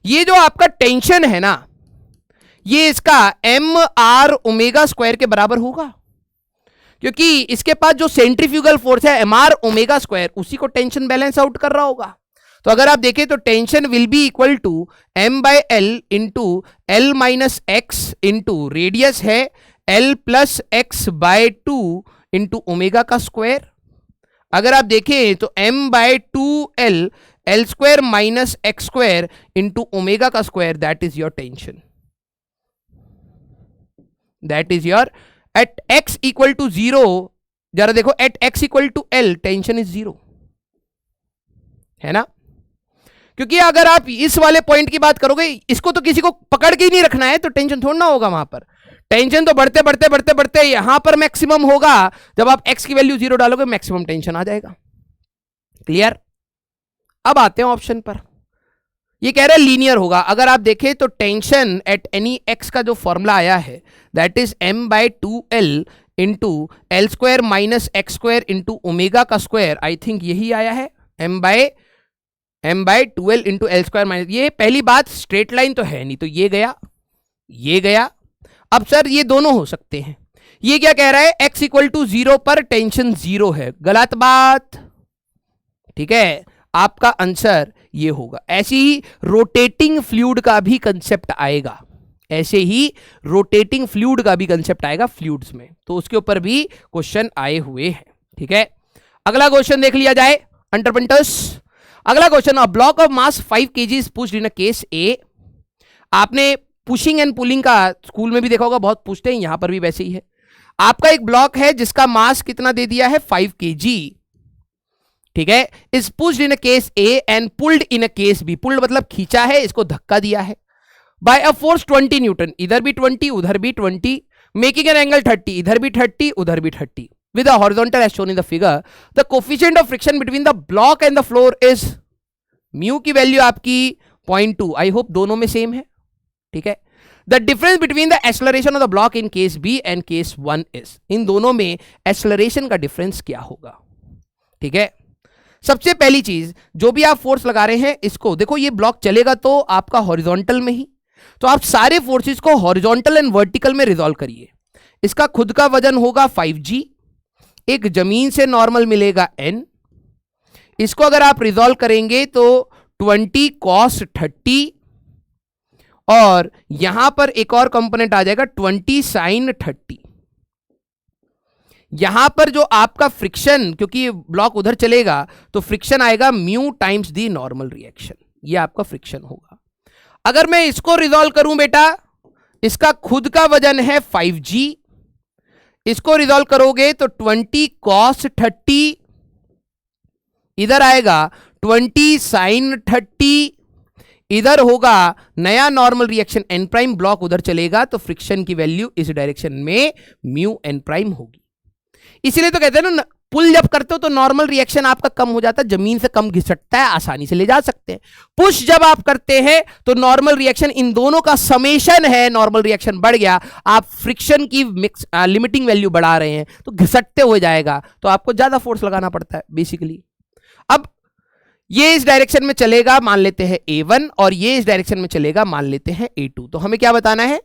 Speaker 1: ये जो आपका टेंशन है ना, ये इसका एम आर ओमेगा स्क्वायर के बराबर होगा, क्योंकि इसके पास जो सेंट्रीफ्यूगल फोर्स है एम आर ओमेगा स्क्वायर, उसी को टेंशन बैलेंस आउट कर रहा होगा। तो अगर आप देखें तो tension will be equal to m by l into l minus x into radius है l plus x by 2 into omega का स्क्वायर। अगर आप देखें तो m by 2 l square minus x square into omega का square, that is your tension, that is your at x equal to 0। जरा देखो, at x equal to l tension is 0, है ना। क्योंकि अगर आप इस वाले पॉइंट की बात करोगे, इसको तो किसी को पकड़ के ही नहीं रखना है, तो टेंशन थोड़ा ना होगा वहां पर। टेंशन तो बढ़ते बढ़ते बढ़ते बढ़ते यहां पर मैक्सिमम होगा, जब आप एक्स की वैल्यू 0 डालोगे मैक्सिमम टेंशन आ जाएगा। क्लियर। अब आते हैं ऑप्शन पर। ये कह रहे हैं लीनियर होगा। अगर आप देखें तो टेंशन एट एनी एक्स का जो फॉर्मूला आया है that is M by 2l into L square minus x square into omega का स्क्वायर, आई थिंक यही आया है, M by 2l into L square minus. ये पहली बात स्ट्रेट लाइन तो है नहीं, तो ये गया, ये गया। अब सर ये दोनों हो सकते हैं। ये क्या कह रहा है, x इक्वल टू 0 पर टेंशन 0 है, गलत बात। ठीक है, आपका आंसर ये होगा। ऐसे ही रोटेटिंग फ्लूइड का भी कंसेप्ट आएगा, ऐसे ही रोटेटिंग फ्लूइड का भी कंसेप्ट आएगा फ्लूइड्स में, तो उसके ऊपर भी क्वेश्चन आए हुए हैं। ठीक है, अगला क्वेश्चन देख लिया जाए अंडरपंटर्स। अगला question, a block of mass 5 kg is pushed in a case a. आपने पुशिंग एंड पुलिंग का स्कूल में भी देखा होगा, बहुत पूछते हैं, यहां पर भी वैसे ही है। आपका एक ब्लॉक है जिसका मास कितना दे दिया है 5 kg, ठीक है, is pushed in a case A and pulled in a case B. Pulled मतलब खींचा है, इसको धक्का दिया है, बाय अ फोर्स 20 न्यूटन, इधर भी 20 उधर भी 20, मेकिंग एन एंगल 30, इधर भी 30 उधर भी 30, with a horizontal as shown in the figure. The coefficient of friction between the block and the floor is mu की वैल्यू आपकी 0.2। आई होप दोनों में सेम है। ठीक है, the difference between the acceleration of the block in case B and case 1 is, इन दोनों में acceleration का डिफरेंस क्या होगा। ठीक है, सबसे पहली चीज, जो भी आप फोर्स लगा रहे हैं इसको देखो, ये ब्लॉक चलेगा तो आपका हॉरिजॉन्टल में ही, तो आप सारे फोर्सेस को हॉरिजॉन्टल एंड वर्टिकल में रिजॉल्व करिए। इसका खुद का वजन होगा 5g, एक जमीन से नॉर्मल मिलेगा n, इसको अगर आप रिजॉल्व करेंगे तो 20 cos 30, और यहां पर एक और कंपोनेंट आ जाएगा 20 sin 30। यहां पर जो आपका फ्रिक्शन, क्योंकि ब्लॉक उधर चलेगा तो फ्रिक्शन आएगा mu times the normal reaction, ये आपका फ्रिक्शन होगा। अगर मैं इसको रिजॉल्व करूं बेटा, इसका खुद का वजन है 5g, इसको रिजॉल्व करोगे तो 20 cos 30, इधर आएगा 20 sin 30, इधर होगा नया normal reaction N prime, block उधर चलेगा तो फ्रिक्शन की वैल्यू इस डायरेक्शन में म्यू एन प्राइम होगी। इसीलिए तो कहते हैं ना, पुल जब करते हो तो नॉर्मल रिएक्शन आपका कम हो जाता है, जमीन से कम घिसटता है, आसानी से ले जा सकते हैं। पुश जब आप करते हैं तो नॉर्मल रिएक्शन, इन दोनों का समेशन है, नॉर्मल रिएक्शन बढ़ गया, आप फ्रिक्शन की लिमिटिंग वैल्यू बढ़ा रहे हैं तो घिसटते हुए जाएगा, तो आपको ज्यादा फोर्स लगाना पड़ता है बेसिकली। अब ये इस डायरेक्शन में चलेगा, मान लेते हैं A1, और ये इस डायरेक्शन में चलेगा, मान लेते हैं A2। तो हमें क्या बताना है,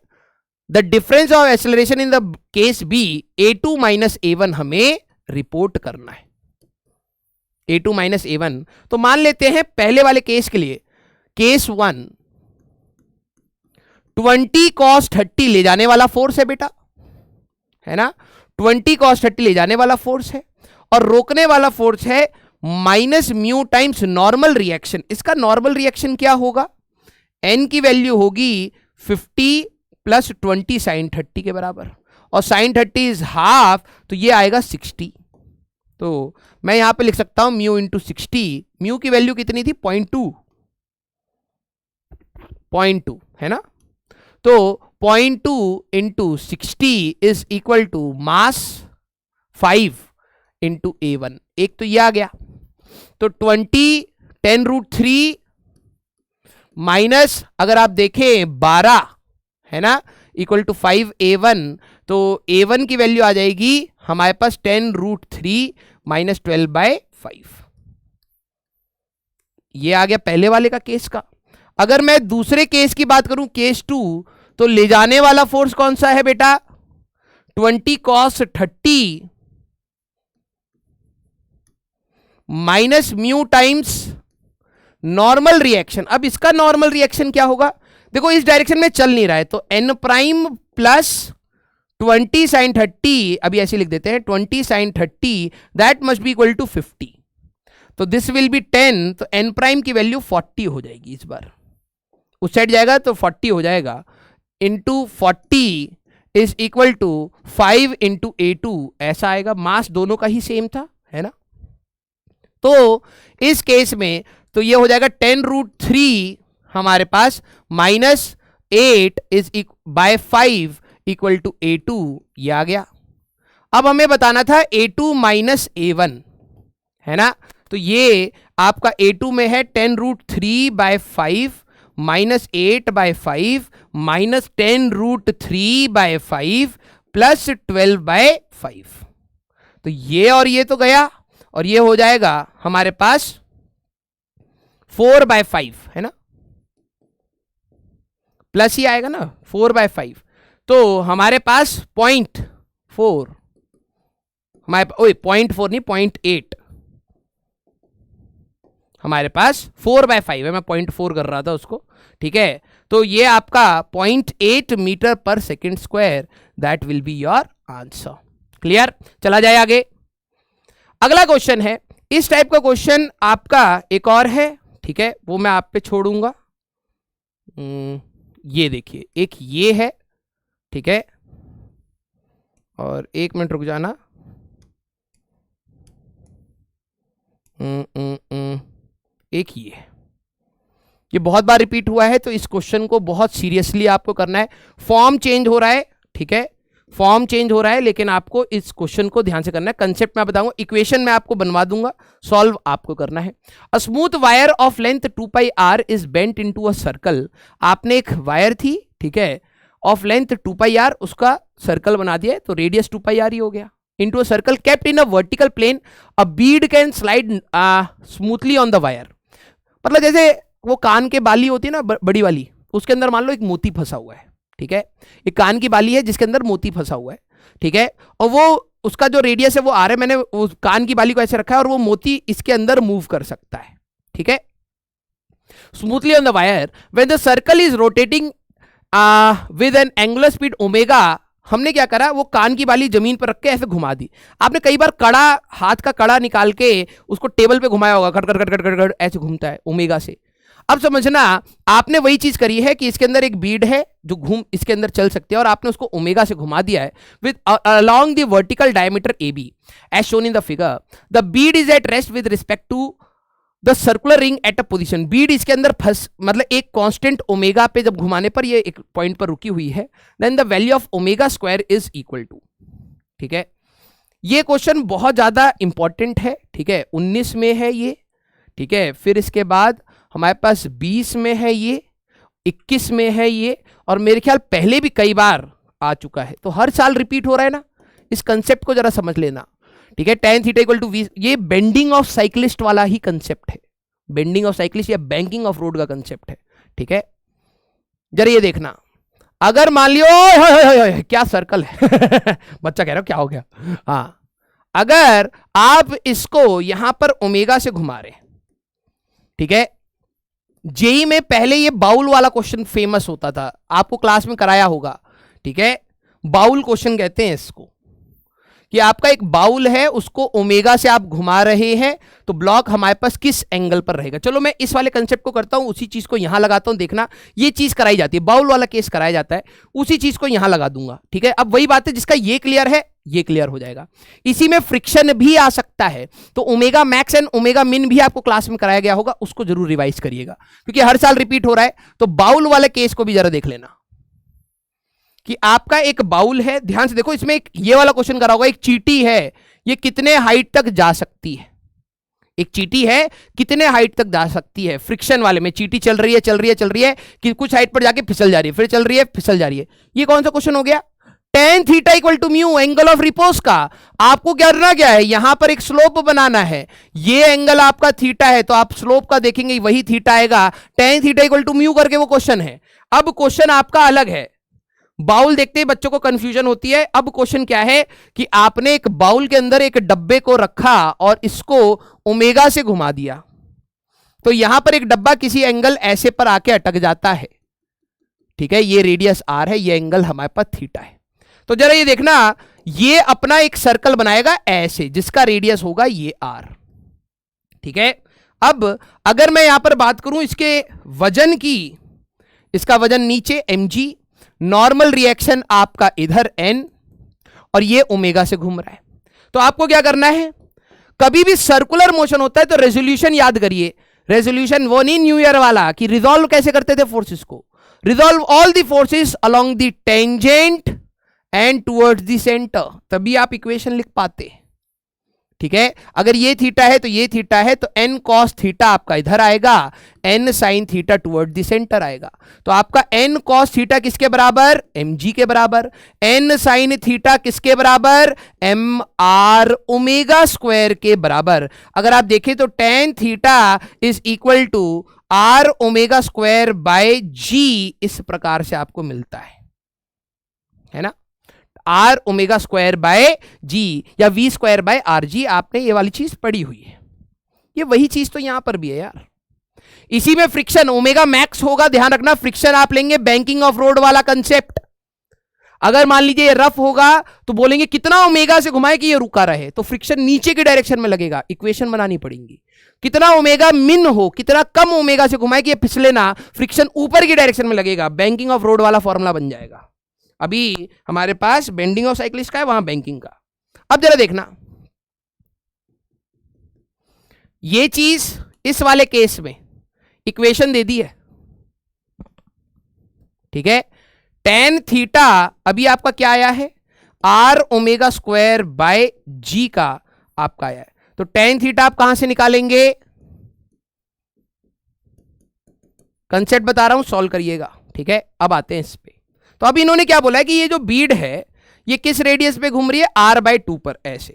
Speaker 1: the difference of acceleration in the case B, A2 minus A1 हमें रिपोर्ट करना है, A2 माइनस A1। तो मान लेते हैं पहले वाले केस के लिए, केस 1 20 cos 30 ले जाने वाला फोर्स है बेटा, है ना, 20 cos 30 ले जाने वाला फोर्स है, और रोकने वाला फोर्स है minus mu times normal reaction. इसका नॉर्मल रिएक्शन क्या होगा, n की वैल्यू होगी 50 प्लस 20 sin 30 के बराबर, और sin 30 इज हाफ, तो ये आएगा 60। तो मैं यहां पे लिख सकता हूं म्यू इंटू 60, म्यू की वैल्यू कितनी थी 0.2 है ना, तो 0.2 into 60 is equal to mass 5 into A1। एक तो ये आ गया, तो 20 10√3 माइनस, अगर आप देखें 12 है ना, इक्वल टू 5a1, तो a1 की वैल्यू आ जाएगी हमारे पास 10√3 माइनस 12/5। ये आ गया पहले वाले का केस का। अगर मैं दूसरे केस की बात करूं, केस 2, तो ले जाने वाला फोर्स कौन सा है बेटा, 20 cos 30 minus mu times normal reaction. अब इसका नॉर्मल रिएक्शन क्या होगा, देखो इस डायरेक्शन में चल नहीं रहा है, तो n प्राइम प्लस 20 sin 30, अभी ऐसे लिख देते हैं 20 sin 30 that must be equal to 50, तो दिस विल बी 10, तो n प्राइम की वैल्यू 40 हो जाएगी। इस बार उस साइड जाएगा तो 40 हो जाएगा, into 40 is equal to 5 into a2, ऐसा आएगा। मास दोनों का ही सेम था, है ना। तो इस केस में तो ये हो जाएगा 10√3 हमारे पास minus 8 is by 5 equal to a2, ये आ गया। अब हमें बताना था a2 माइनस a1, है ना, तो ये आपका a2 में है 10√3 बाय 5 माइनस 8/5 माइनस 10√3/5 प्लस 12/5, तो ये और ये तो गया, और ये हो जाएगा हमारे पास 4/5, है ना, प्लस ही आएगा ना 4/5, तो हमारे पास 0.4, हमारे 0.4 नहीं 0.8, हमारे पास 4/5 है, मैं 0.4 कर रहा था उसको, ठीक है। तो ये आपका 0.8 मीटर पर second square, that will be your answer. Clear, चला जाए आगे। अगला क्वेश्चन है, इस टाइप का क्वेश्चन आपका एक और है, ठीक है, वो मैं आप पे छोड़ूंगा। ये देखिए, एक ये है, ठीक है, और एक मिनट रुक जाना, एक ये बहुत बार रिपीट हुआ है, तो इस क्वेश्चन को बहुत सीरियसली आपको करना है। फॉर्म चेंज हो रहा है, ठीक है, फॉर्म चेंज हो रहा है, लेकिन आपको इस क्वेश्चन को ध्यान से करना है। कंसेप्ट मैं बताऊंगा, इक्वेशन मैं आपको बनवा दूंगा, सॉल्व आपको करना है। A smooth wire of length 2πr is bent into a circle. आपने एक वायर थी, ठीक है, ऑफ लेंथ 2πr, उसका सर्कल बना दिया है, तो रेडियस 2πr ही हो गया, into a circle kept in a vertical plane, a bead can slide smoothly on the wire। मतलब जैसे वो कान के बाली होती है ना, बड़ी वाली, उसके अंदर मान लो एक मोती फंसा हुआ है, ठीक है, एक कान की बाली है जिसके अंदर मोती फंसा हुआ है, ठीक है, और वो उसका जो रेडियस है वो आ रहा है, मैंने उस कान की बाली को ऐसे रखा है और वो मोती इसके अंदर मूव कर सकता है, ठीक है, smoothly on the wire when the circle is rotating with N angular speed omega. हमने क्या करा, वो कान की बाली जमीन पर रख के ऐसे घुमा दी। आपने कई बार कड़ा, हाथ का कड़ा निकाल के उसको टेबल पे घुमाया होगा, खट खट खट खट खट ऐसे घूमता है ओमेगा से। अब समझना, आपने वही चीज करी है कि इसके अंदर एक बीड है जो घूम इसके अंदर चल सकती है, और आपने उसको ओमेगा से घुमा दिया है with along the vertical diameter AB as shown in the figure. The bead is at rest with respect to the circular ring at a position. Bead इसके अंदर फंस, मतलब एक कांस्टेंट ओमेगा पे जब घुमाने पर ये एक पॉइंट पर रुकी हुई है, then the value of omega square is equal to, ठीक है। ये क्वेश्चन बहुत ज्यादा इंपॉर्टेंट है, ठीक है, 19 में है ये, ठीक है, फिर इसके बाद हमारे पास 20 में है ये, 21 में है ये, और मेरे ख्याल पहले भी कई बार आ चुका है, तो हर साल रिपीट हो रहा है ना। इस कंसेप्ट को जरा समझ लेना, ठीक है। tan theta equal to v, ये बेंडिंग ऑफ साइक्लिस्ट वाला ही कंसेप्ट है, बेंडिंग ऑफ साइक्लिस्ट या बैंकिंग ऑफ रोड का कंसेप्ट है, ठीक है। जरा ये देखना, अगर मान लियो क्या सर्कल है बच्चा कह रहा हो क्या हो गया, हाँ, अगर आप इसको यहां पर ओमेगा से घुमा रहे, ठीक है, जेई में पहले ये बाउल वाला क्वेश्चन फेमस होता था, आपको क्लास में कराया होगा, ठीक है, बाउल क्वेश्चन कहते हैं इसको, कि आपका एक बाउल है, उसको ओमेगा से आप घुमा रहे हैं, तो ब्लॉक हमारे पास किस एंगल पर रहेगा। चलो मैं इस वाले कंसेप्ट को करता हूं, उसी चीज को यहां लगाता हूं, देखना ये चीज कराई जाती है, बाउल वाला केस कराया जाता है, उसी चीज को यहां लगा दूंगा, ठीक है। अब वही बात है, जिसका ये क्लियर है ये क्लियर हो जाएगा। इसी में फ्रिक्शन भी आ सकता है, तो ओमेगा मैक्स एंड ओमेगा मिन भी आपको क्लास में कराया गया होगा, उसको जरूर रिवाइज करिएगा, क्योंकि हर साल रिपीट हो रहा है। तो बाउल वाले केस को भी जरा देख लेना, कि आपका एक बाउल है, ध्यान से देखो, इसमें एक ये वाला क्वेश्चन करा होगा, एक चींटी है, ये कितने हाइट तक जा सकती है, एक चींटी है, कितने हाइट तक जा सकती है? फ्रिक्शन वाले में चींटी चल रही है कि कुछ हाइट पर जाके फिसल जा रही है, फिर चल रही है, फिसल जा रही है। ये कौन सा क्वेश्चन हो गया? tan theta equal to mu, angle of repose का। आपको करना क्या है, यहां पर एक स्लोप बनाना है। ये एंगल आपका थीटा है, तो आप स्लोप का देखेंगे वही थीटा आएगा। tan theta equal to mu करके वो क्वेश्चन है। अब क्वेश्चन आपका अलग है। बाउल देखते ही बच्चों को कंफ्यूजन होती है। अब क्वेश्चन क्या है कि आपने एक बाउल के अंदर एक डब्बे को रखा और इसको ओमेगा से घुमा दिया, तो यहां पर एक डब्बा किसी एंगल ऐसे पर आके अटक जाता है, ठीक है। ये रेडियस आर है, ये एंगल हमारे पास थीटा है। तो जरा ये देखना, ये अपना एक सर्कल बनाएगा ऐसे, जिसका रेडियस होगा ये आर, ठीक है। अब अगर मैं यहां पर बात करूं इसके वजन की, इसका वजन नीचे mg, नॉर्मल रिएक्शन आपका इधर n, और ये ओमेगा से घूम रहा है। तो आपको क्या करना है, कभी भी सर्कुलर मोशन होता है तो रेजोल्यूशन याद करिए। रेजोल्यूशन वो नहीं न्यू ईयर वाला कि रिजॉल्व कैसे करते थे फोर्सेस को, resolve all the forces along the tangent and towards the centre, तभी आप इक्वेशन लिख पाते, ठीक है। अगर ये थीटा है तो ये थीटा है, तो n cos थीटा आपका इधर आएगा, n sin theta toward the centre आएगा। तो आपका n cos थीटा किसके बराबर? mg के बराबर। n sin थीटा किसके बराबर? mr ओमेगा स्क्वायर के बराबर। अगर आप देखें तो tan theta is equal to r omega square by g, इस प्रकार से आपको मिलता है ना, R omega square by G या V square by R G. आपने ये वाली चीज पढ़ी हुई है, ये वही चीज तो यहां पर भी है यार। इसी में फ्रिक्शन ओमेगा मैक्स होगा, ध्यान रखना। फ्रिक्शन आप लेंगे बैंकिंग ऑफ रोड वाला कंसेप्ट। अगर मान लीजिए ये रफ होगा तो बोलेंगे कितना ओमेगा से घुमाए कि ये रुका रहे, तो फ्रिक्शन नीचे की डायरेक्शन में लगेगा, इक्वेशन बनानी पड़ेगी। कितना ओमेगा मिन हो, कितना कम ओमेगा से घुमाए कि ये फिसले ना, फ्रिक्शन ऊपर की डायरेक्शन में लगेगा, बैंकिंग ऑफ रोड वाला फॉर्मूला बन जाएगा। अभी हमारे पास बेंडिंग ऑफ साइक्लिस्ट का है, वहां बैंकिंग का। अब जरा देखना, ये चीज इस वाले केस में इक्वेशन दे दी है, ठीक है। tan थीटा अभी आपका क्या आया है? आर ओमेगा स्क्वायर बाय जी का आपका आया है। तो tan थीटा आप कहां से निकालेंगे? कंसेप्ट बता रहा हूं, सॉल्व करिएगा, ठीक है। अब आते हैं इस पे। तो अब इन्होंने क्या बोला है कि ये जो बीड है ये किस रेडियस पे घूम रही है? r/2 पर, ऐसे।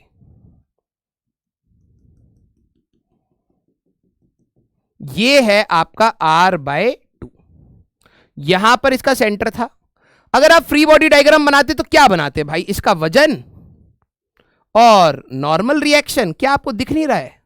Speaker 1: ये है आपका r/2, यहां पर इसका सेंटर था। अगर आप फ्री बॉडी डायग्राम बनाते तो क्या बनाते भाई? इसका वजन और नॉर्मल रिएक्शन, क्या आपको दिख नहीं रहा है?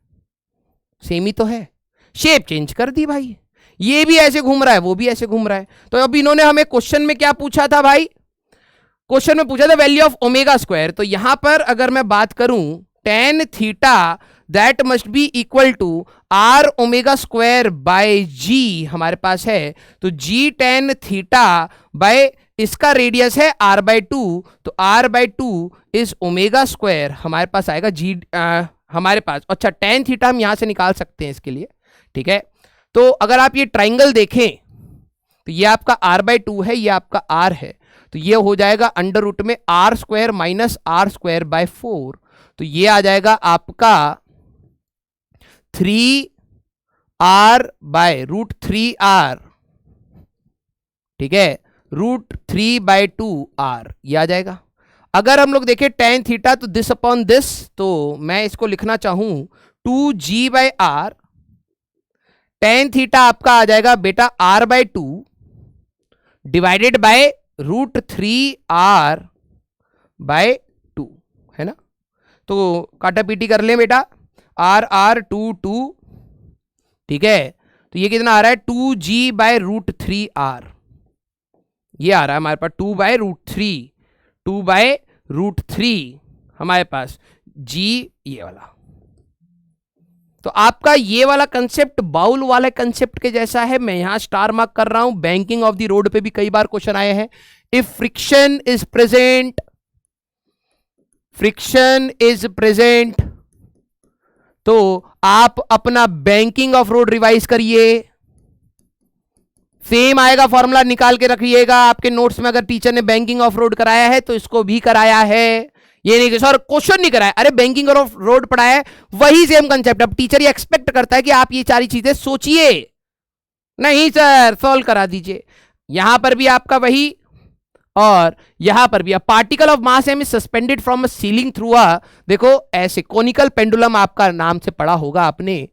Speaker 1: सेम ही तो है, शेप चेंज कर दी भाई। ये भी ऐसे घूम रहा है, वो भी ऐसे घूम रहा है। तो अब इन्होंने हमें क्वेश्चन में क्या पूछा था भाई? क्वेश्चन में पूछा था वैल्यू ऑफ ओमेगा स्क्वायर। तो यहां पर अगर मैं बात करूं tan theta that must be equal to r omega square by g हमारे पास है, तो जी tan थीटा बाय इसका रेडियस है r/2, तो r/2 इज ओमेगा स्क्वायर हमारे पास आएगा जी हमारे पास। अच्छा, tan थीटा हम यहां से निकाल सकते हैं इसके लिए, ठीक है। तो अगर आप ये ट्राइंगल देखें तो ये आपका r/2 है, ये आपका r है, तो ये हो जाएगा अंडर रूट में r square minus r square by 4, तो ये आ जाएगा आपका 3r बाय √3r, ठीक है, √3/2r, ये आ जाएगा। अगर हम लोग देखें tan थीटा तो दिस अपॉन दिस, तो मैं इसको लिखना चाहूं 2g/r, tan थीटा आपका आ जाएगा बेटा r/2 डिवाइडेड बाय √3r/2, है ना। तो काटा पीटी कर लें बेटा, r/2, ठीक है। तो ये कितना आ रहा है? 2g/√3r, ये आ रहा है हमारे पास 2/√3 हमारे पास g, ये वाला। तो आपका ये वाला कंसेप्ट बाउल वाले कंसेप्ट के जैसा है। मैं यहां स्टार मार्क कर रहा हूं। बैंकिंग ऑफ द रोड पे भी कई बार क्वेश्चन आए हैं। इफ फ्रिक्शन इज प्रेजेंट, तो आप अपना बैंकिंग ऑफ रोड रिवाइज करिए, सेम आएगा फॉर्मूला, निकाल के रखिएगा। आपके नोट्स में अगर टीचर ने बैंकिंग ऑफ रोड कराया है तो इसको भी कराया है, ये नहीं कि सर क्वेश्चन नहीं कराया, अरे बैंकिंग ऑफ रोड पढ़ाया है, वही सेम कंसेप्ट। अब टीचर ये एक्सपेक्ट करता है कि आप ये सारी चीजें सोचिए, नहीं सर सॉल्व करा दीजिए। यहां पर भी आपका वही, और यहां पर भी particle of mass M is suspended from a ceiling through a, देखो ऐसे कोनिकल पेंडुलम, आपका नाम से पढ़ा होगा आपने,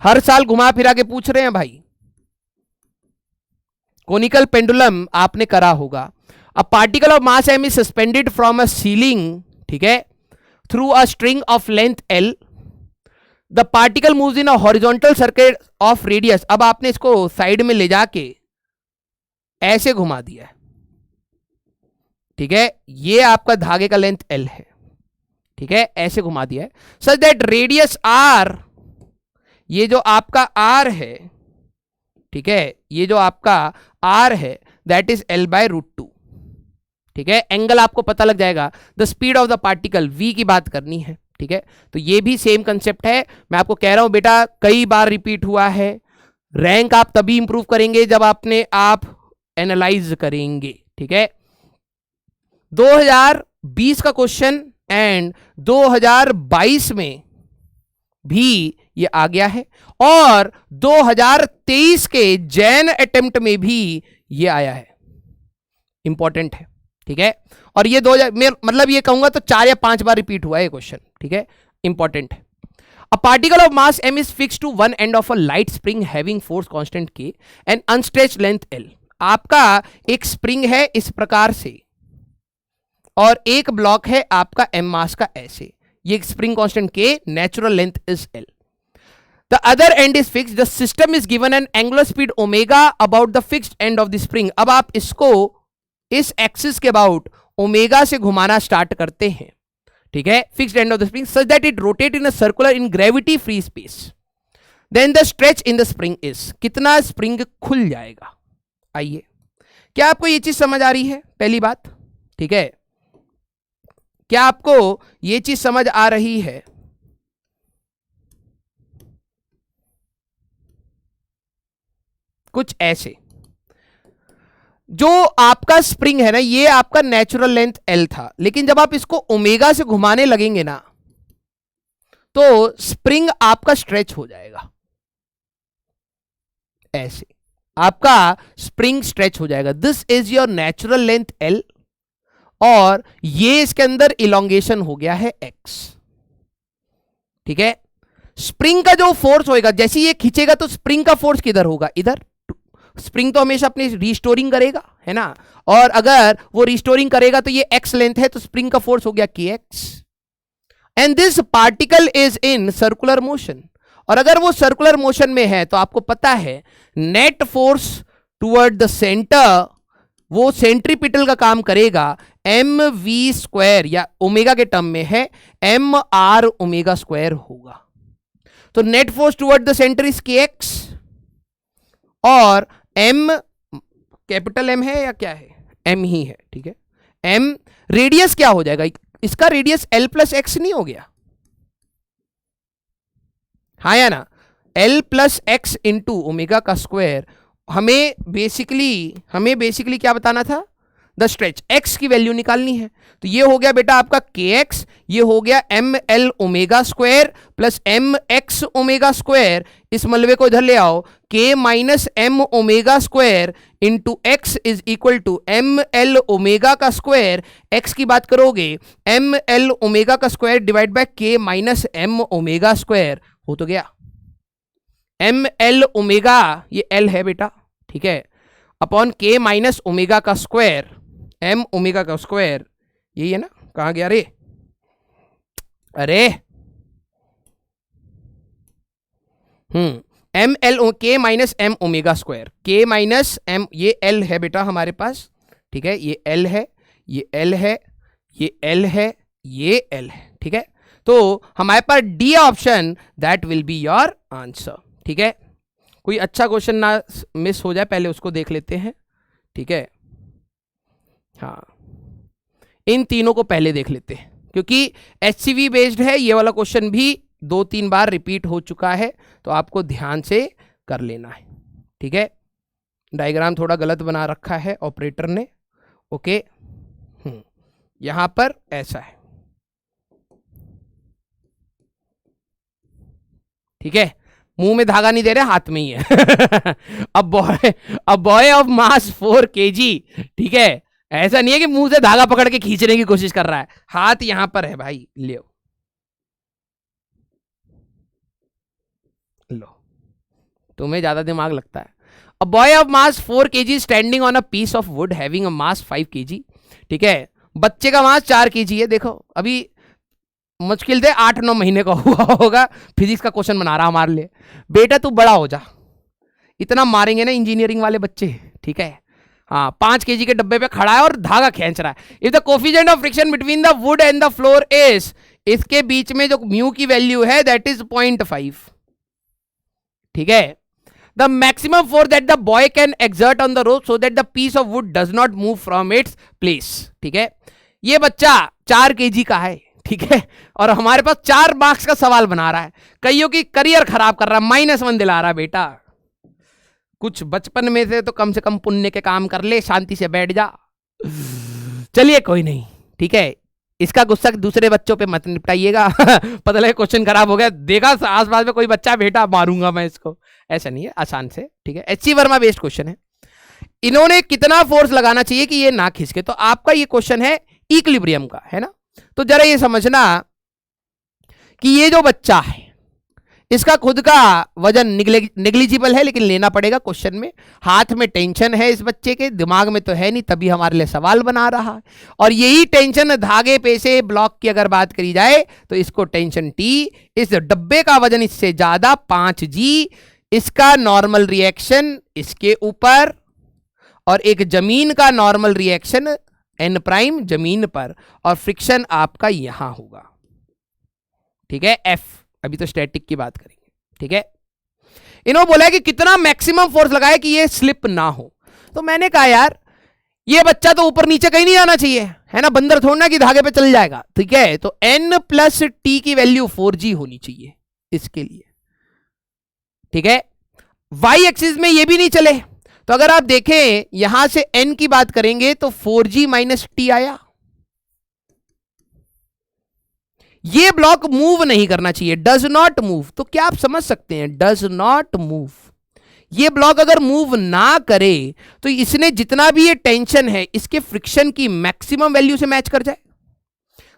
Speaker 1: हर साल घुमा फिरा के पूछ रहे हैं भाई, कोनिकल पेंडुलम आपने करा होगा। A particle of mass M is suspended from a ceiling, ठीक है, through a string of length L, the particle moves in a horizontal circle of radius. अब आपने इसको साइड में ले जाके ऐसे घुमा दिया है, ठीक है, ये आपका धागे का लेंथ एल है, ठीक है, ऐसे घुमा दिया है, सच दैट रेडियस आर, ये जो आपका आर है, ठीक है, ये जो आपका आर है that is L by root two, ठीक है, एंगल आपको पता लग जाएगा। The speed of the particle V की बात करनी है, ठीक है, तो ये भी सेम कंसेप्ट है। मैं आपको कह रहा हूं बेटा, कई बार रिपीट हुआ है, रैंक आप तभी इंप्रूव करेंगे जब आप एनालाइज करेंगे, ठीक है। 2020 का क्वेश्चन एंड 2022 में भी ये आ गया है, और 2023 के जैन अटेम्प्ट में भी ये आया है, इंपॉर्टेंट है, ठीक है। और ये 2000 मतलब ये कहूंगा तो 4 या 5 बार रिपीट हुआ है ये क्वेश्चन, ठीक है, इंपॉर्टेंट है। अ particle of mass m is fixed to one end of a light spring having force constant k and unstretched length l। आपका एक स्प्रिंग है इस प्रकार से, और एक ब्लॉक है आपका m मास का ऐसे, ये spring constant k, natural length is l, the other and is fixed, the system is given an angular speed omega about the fixed end of the spring. अब आप इसको इस एक्सिस के अबाउट ओमेगा से घुमाना स्टार्ट करते हैं, ठीक है, fixed end of the spring such that it rotate in a circular in gravity free space, then the stretch in the spring is, कितना स्प्रिंग खुल जाएगा। आइए, क्या आपको ये चीज समझ आ रही है? पहली बात, ठीक है, क्या आपको ये चीज समझ आ रही है? कुछ ऐसे, जो आपका स्प्रिंग है ना, ये आपका नेचुरल लेंथ एल था, लेकिन जब आप इसको ओमेगा से घुमाने लगेंगे ना, तो स्प्रिंग आपका स्ट्रेच हो जाएगा, ऐसे आपका स्प्रिंग स्ट्रेच हो जाएगा। This is your natural length L, और ये इसके अंदर इलोंगेशन हो गया है एक्स, ठीक है। स्प्रिंग का जो फोर्स होगा, जैसे ये खींचेगा तो स्प्रिंग का फोर्स किधर होगा? इधर। स्प्रिंग तो हमेशा अपनी रिस्टोरिंग करेगा, है ना, और अगर वो रिस्टोरिंग करेगा तो ये एक्स लेंथ है, तो स्प्रिंग का फोर्स हो गया के x, and this particle is in circular motion. और अगर वो सर्कुलर मोशन में है तो आपको पता है net force toward the centre, वो सेंट्रीपिटल का काम करेगा, एम वी स्क्वायर, या ओमेगा के टर्म में है एम आर ओमेगा स्क्वायर होगा। तो net force toward the centre is के एक्स, और एम कैपिटल एम है या क्या है? एम ही है, ठीक है। एम रेडियस क्या हो जाएगा? इसका रेडियस एल प्लस एक्स नहीं हो गया? हाँ या ना? L plus x into omega का स्क्वायर। हमें बेसिकली क्या बताना था? द स्ट्रेच, एक्स की वैल्यू निकालनी है। तो ये हो गया बेटा आपका के एक्स, ये हो गया M L omega square plus M X omega square, इस मलबे को इधर ले आओ, K minus M omega square into X is equal to M L omega का स्क्वायर। एक्स की बात करोगे एम एल ओमेगा का square divide by K minus M omega square, हो तो गया एम एल ओमेगा, ये एल है बेटा, ठीक है, अपॉन के माइनस ओमेगा का स्क्वायर, एम ओमेगा का स्क्वायर, यही है ना? कहां गया रे? अरे एम एल के माइनस एम ओमेगा स्क्वायर, के माइनस एम, ये एल है बेटा हमारे पास, ठीक है, ये एल है, ये एल है, ये एल है, ये एल है, ठीक है। तो हमारे पास d option, that will be your answer, ठीक है। कोई अच्छा क्वेश्चन ना मिस हो जाए, पहले उसको देख लेते हैं, ठीक है। हाँ, इन तीनों को पहले देख लेते हैं, क्योंकि एचसीवी बेस्ड है, ये वाला क्वेश्चन भी 2-3 बार रिपीट हो चुका है, तो आपको ध्यान से कर लेना है, ठीक है। डायग्राम थोड़ा गलत बना रखा है ऑपरेटर ने, ओके। यहां पर ऐसा है, ठीक है, मुंह में धागा नहीं दे रहे, हाथ में ही है। अब बॉय ऑफ मास 4 kg, ठीक है, ऐसा नहीं है कि मुंह से धागा पकड़ के खींचने की कोशिश कर रहा है, हाथ यहां पर है भाई, लो लो, तुम्हें ज्यादा दिमाग लगता है। A boy of mass 4 kg standing on a piece of wood having a mass 5 kg, ठीक है, बच्चे का मास 4 kg है। देखो अभी मुश्किल से 8-9 महीने का हुआ होगा, फिजिक्स का क्वेश्चन बना रहा हमारे लिए। बेटा तू बड़ा हो जा, इतना मारेंगे ना इंजीनियरिंग वाले बच्चे, ठीक है। हाँ, 5 kg के डब्बे पे खड़ा है और धागा खींच रहा है। If the coefficient of friction between the wood and the floor is, इसके बीच में जो म्यू की वैल्यू है दैट इज 0.5, ठीक है। The maximum force that the boy can exert on the rope so that the piece of wood does not move from its place, ठीक है। ये बच्चा 4 kg का है, ठीक है, और हमारे पास 4 मार्क्स का सवाल बना रहा है, कईयों की करियर खराब कर रहा है, -1 दिला रहा है। बेटा कुछ बचपन में से तो कम से कम पुण्य के काम कर ले, शांति से बैठ जा। चलिए कोई नहीं, ठीक है, इसका गुस्सा दूसरे बच्चों पे मत निपटाइएगा। पता लगे क्वेश्चन खराब हो गया, देखा आसपास में कोई बच्चा, बेटा मारूंगा मैं इसको, ऐसा नहीं है, आसान से, ठीक है। एचसी वर्मा बेस्ड क्वेश्चन है। इन्होंने कितना फोर्स लगाना चाहिए कि ये ना खिसके, तो आपका ये क्वेश्चन है इक्विलिब्रियम का, है ना। तो जरा ये समझना कि ये जो बच्चा है इसका खुद का वजन निग्लिजिबल है, लेकिन लेना पड़ेगा क्वेश्चन में। हाथ में टेंशन है इस बच्चे के, दिमाग में तो है नहीं, तभी हमारे लिए सवाल बना रहा है। और यही टेंशन धागे पे से ब्लॉक की अगर बात करी जाए तो इसको टेंशन टी, इस डब्बे का वजन इससे ज्यादा 5g, इसका नॉर्मल रिएक्शन इसके ऊपर, और एक जमीन का नॉर्मल रिएक्शन n' जमीन पर, और फ्रिक्शन आपका यहां होगा, ठीक है, F। अभी तो स्टैटिक की बात करेंगे, ठीक है। इन्होंने बोला है कि कितना मैक्सिमम फोर्स लगाए कि ये स्लिप ना हो। तो मैंने कहा यार ये बच्चा तो ऊपर नीचे कहीं नहीं जाना चाहिए, है ना, बंदर थोड़ा ना कि धागे पे चल जाएगा, ठीक है। तो n+t की वैल्यू 4g होनी चाहिए इसके लिए, ठीक है। y एक्सिस में ये भी नहीं चले, तो अगर आप देखें यहां से n की बात करेंगे तो 4g - t आया। ये ब्लॉक मूव नहीं करना चाहिए, डज नॉट मूव। तो क्या आप समझ सकते हैं, डज नॉट मूव, ये ब्लॉक अगर मूव ना करे तो इसने जितना भी ये टेंशन है इसके फ्रिक्शन की मैक्सिमम वैल्यू से मैच कर जाए।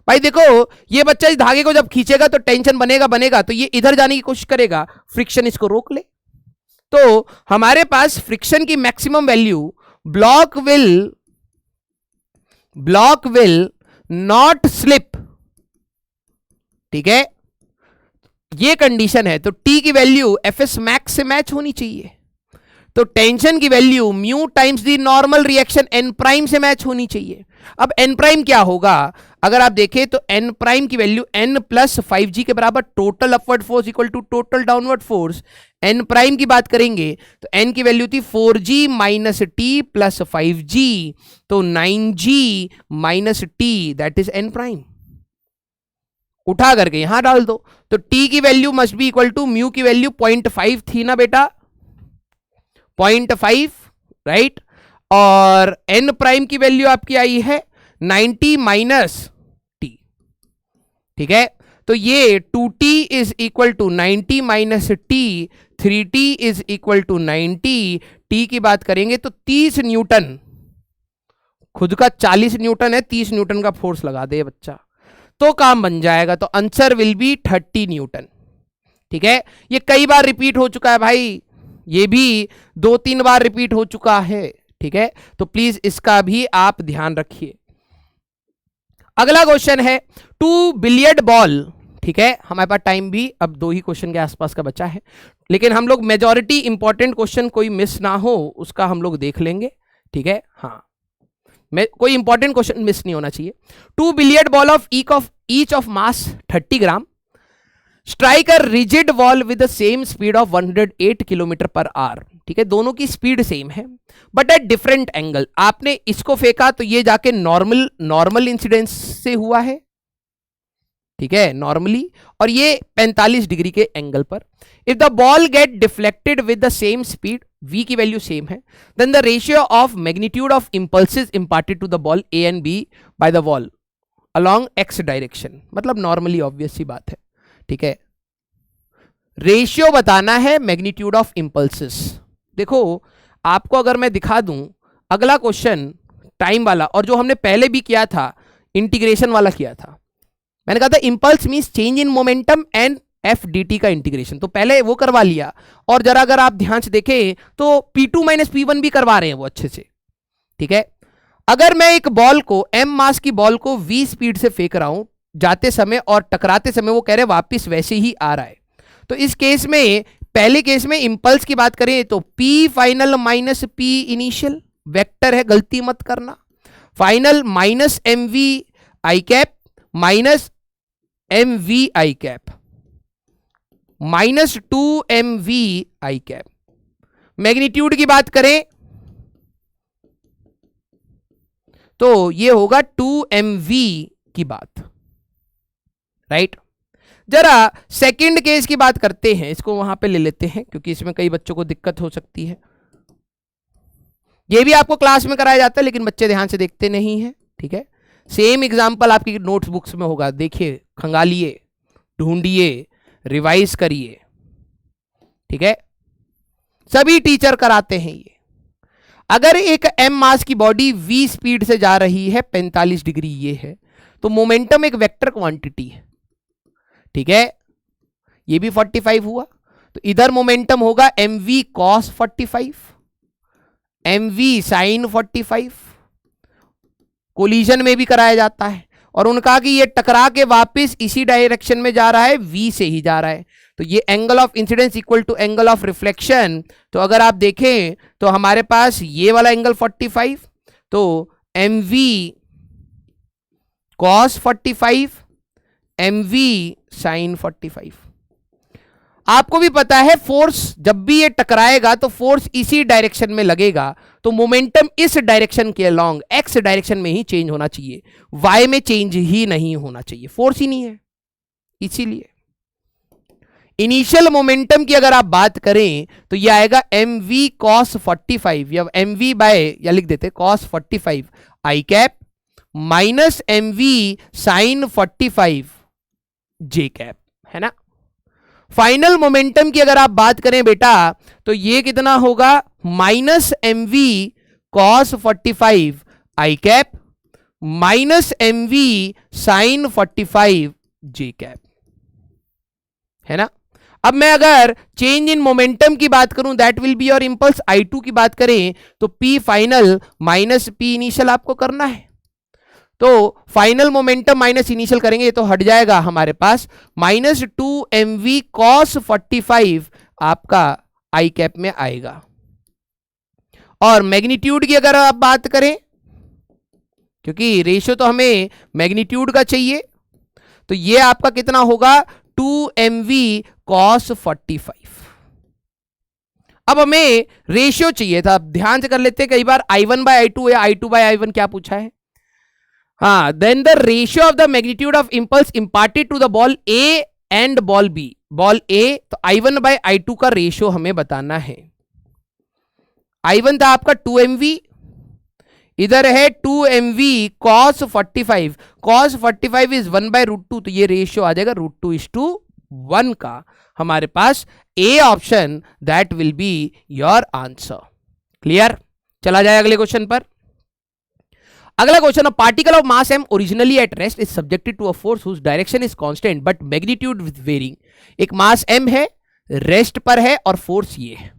Speaker 1: भाई देखो ये बच्चा इस धागे को जब खींचेगा तो टेंशन बनेगा, तो ये इधर जाने की कोशिश करेगा, फ्रिक्शन इसको रोक ले। तो हमारे पास फ्रिक्शन की maximum value, block will not slip, ठीक है, ये कंडीशन है। तो टी की वैल्यू एफएस मैक्स से मैच होनी चाहिए, तो टेंशन की value mu times the normal reaction n' से मैच होनी चाहिए। अब n' क्या होगा, अगर आप देखें तो n' की वैल्यू n+5g के बराबर, total upward force equal to total downward force. n' की बात करेंगे तो n की वैल्यू थी 4g - t + 5g, तो 9g - t that is n'। उठा करके यहां डाल दो, तो t की value must be equal to mu की वैल्यू 0.5 थी ना बेटा, 0.5, राइट। और n' की वैल्यू आपकी आई है 90 - t, ठीक है। तो ये 2t is equal to 90 - t, 3t is equal to 90, t की बात करेंगे तो 30 न्यूटन, खुद का 40 न्यूटन है, 30 न्यूटन का फोर्स लगा दे बच्चा तो काम बन जाएगा। तो आंसर विल बी 30 न्यूटन, ठीक है। ये कई बार रिपीट हो चुका है भाई, ये भी 2-3 बार रिपीट हो चुका है, ठीक है। तो प्लीज इसका भी आप ध्यान रखिए। अगला क्वेश्चन है 2 बिलियर्ड बॉल, ठीक है। हमारे पास टाइम भी अब 2 ही क्वेश्चन के आसपास का बचा है, लेकिन हम लोग मेजॉरिटी इंपॉर्टेंट क्वेश्चन कोई मिस ना हो उसका हम लोग देख लेंगे, ठीक है। हाँ, कोई इंपॉर्टेंट क्वेश्चन मिस नहीं होना चाहिए। 2 billiard ball of each of mass 30 gram strike a rigid wall with the same speed of 108 km/h, ठीक है। दोनों की स्पीड सेम है बट एट डिफरेंट एंगल। आपने इसको फेंका तो ये जाके नॉर्मल इंसिडेंस से हुआ है, ठीक है, नॉर्मली, और ये 45 डिग्री के एंगल पर। If the ball get deflected with the same speed, v की वैल्यू सेम है, then the ratio of magnitude of impulses imparted to the ball a and b by the wall along x direction, मतलब normally obvious सी बात है, ठीक है। Ratio बताना है मैग्नीट्यूड ऑफ इंपल्सेस। देखो आपको अगर मैं दिखा दूं अगला क्वेश्चन टाइम वाला, और जो हमने पहले भी किया था इंटीग्रेशन वाला किया था, मैंने कहा था impulse means change in momentum and F D t का इंटीग्रेशन, तो पहले वो करवा लिया। और जरा अगर आप ध्यान से देखें तो P2 माइनस P1 भी करवा रहे हैं वो अच्छे से, ठीक है। अगर मैं एक बॉल को m मास की बॉल को v स्पीड से फेंक रहा हूं जाते समय और टकराते समय वो कह रहे हैं वापिस वैसे ही आ रहा है, तो इस केस में पहले केस में इंपल्स की बात करें तो P final minus P initial vector है, गलती मत करना। फाइनल माइनस mv आई कैप माइनस mv आई कैप माइनस 2mv आई कैप। मैग्नीट्यूड की बात करें तो ये होगा 2mv की बात, राइट। जरा सेकंड केस की बात करते हैं, इसको वहां पे ले लेते हैं क्योंकि इसमें कई बच्चों को दिक्कत हो सकती है। ये भी आपको क्लास में कराया जाता है लेकिन बच्चे ध्यान से देखते नहीं हैं, ठीक है। सेम एग्जांपल आपकी नोट्स बुक्स में होगा, देखिए, खंगालिए, ढूंढिए, रिवाइज करिए, ठीक है। सभी टीचर कराते हैं ये। अगर एक m मास की बॉडी v स्पीड से जा रही है 45 डिग्री, ये है, तो मोमेंटम एक वेक्टर क्वांटिटी है, ठीक है। ये भी 45 हुआ, तो इधर मोमेंटम होगा mv cos 45, mv sin 45। Collision में भी कराया जाता है और उनका कि ये टकरा के वापस इसी डायरेक्शन में जा रहा है, v से ही जा रहा है, तो ये angle of incidence equal to angle of reflection. तो अगर आप देखें तो हमारे पास ये वाला एंगल 45, तो mv cos 45 mv sin 45। आपको भी पता है फोर्स जब भी ये टकराएगा तो फोर्स इसी डायरेक्शन में लगेगा, तो मोमेंटम इस डायरेक्शन के अलोंग एक्स डायरेक्शन में ही चेंज होना चाहिए, वाई में चेंज ही नहीं होना चाहिए, फोर्स ही नहीं है। इसीलिए इनिशियल मोमेंटम की अगर आप बात करें तो ये आएगा mv cos 45 या mv बाय, या लिख देते cos 45 आई कैप माइनस mv sin 45 जे कैप, है ना। फाइनल मोमेंटम की अगर आप बात करें बेटा तो ये कितना होगा, माइनस mv cos 45 आई कैप माइनस mv sin 45 जे कैप, है ना। अब मैं अगर चेंज इन मोमेंटम की बात करूं that will be your impulse. I2 की बात करें तो P final minus P initial आपको करना है, तो फाइनल मोमेंटम माइनस इनिशियल करेंगे तो हट जाएगा हमारे पास माइनस 2mv cos 45 आपका आई कैप में आएगा। और मैग्नीट्यूड की अगर आप बात करें, क्योंकि रेशियो तो हमें मैग्नीट्यूड का चाहिए, तो ये आपका कितना होगा 2mv cos 45। अब हमें रेशियो चाहिए था, ध्यान से कर लेते हैं, कई बार I1 by I2 या I2 by I1 क्या पूछा है। हाँ, then the ratio of the magnitude of impulse imparted to the ball a and ball b. Ball a तो I1 by I2 का रेशियो हमें बताना है। I1 था आपका 2mv, इधर है 2mv cos 45, cos 45 इज 1/√2, तो ये रेशियो आ जाएगा √2:1 का हमारे पास। A option that will be your answer. Clear. चला जाए अगले क्वेश्चन पर। अगला question, particle of mass m originally at rest is subjected to a force whose direction is constant but magnitude with varying. एक मास m है, rest पर है और फोर्स ये है।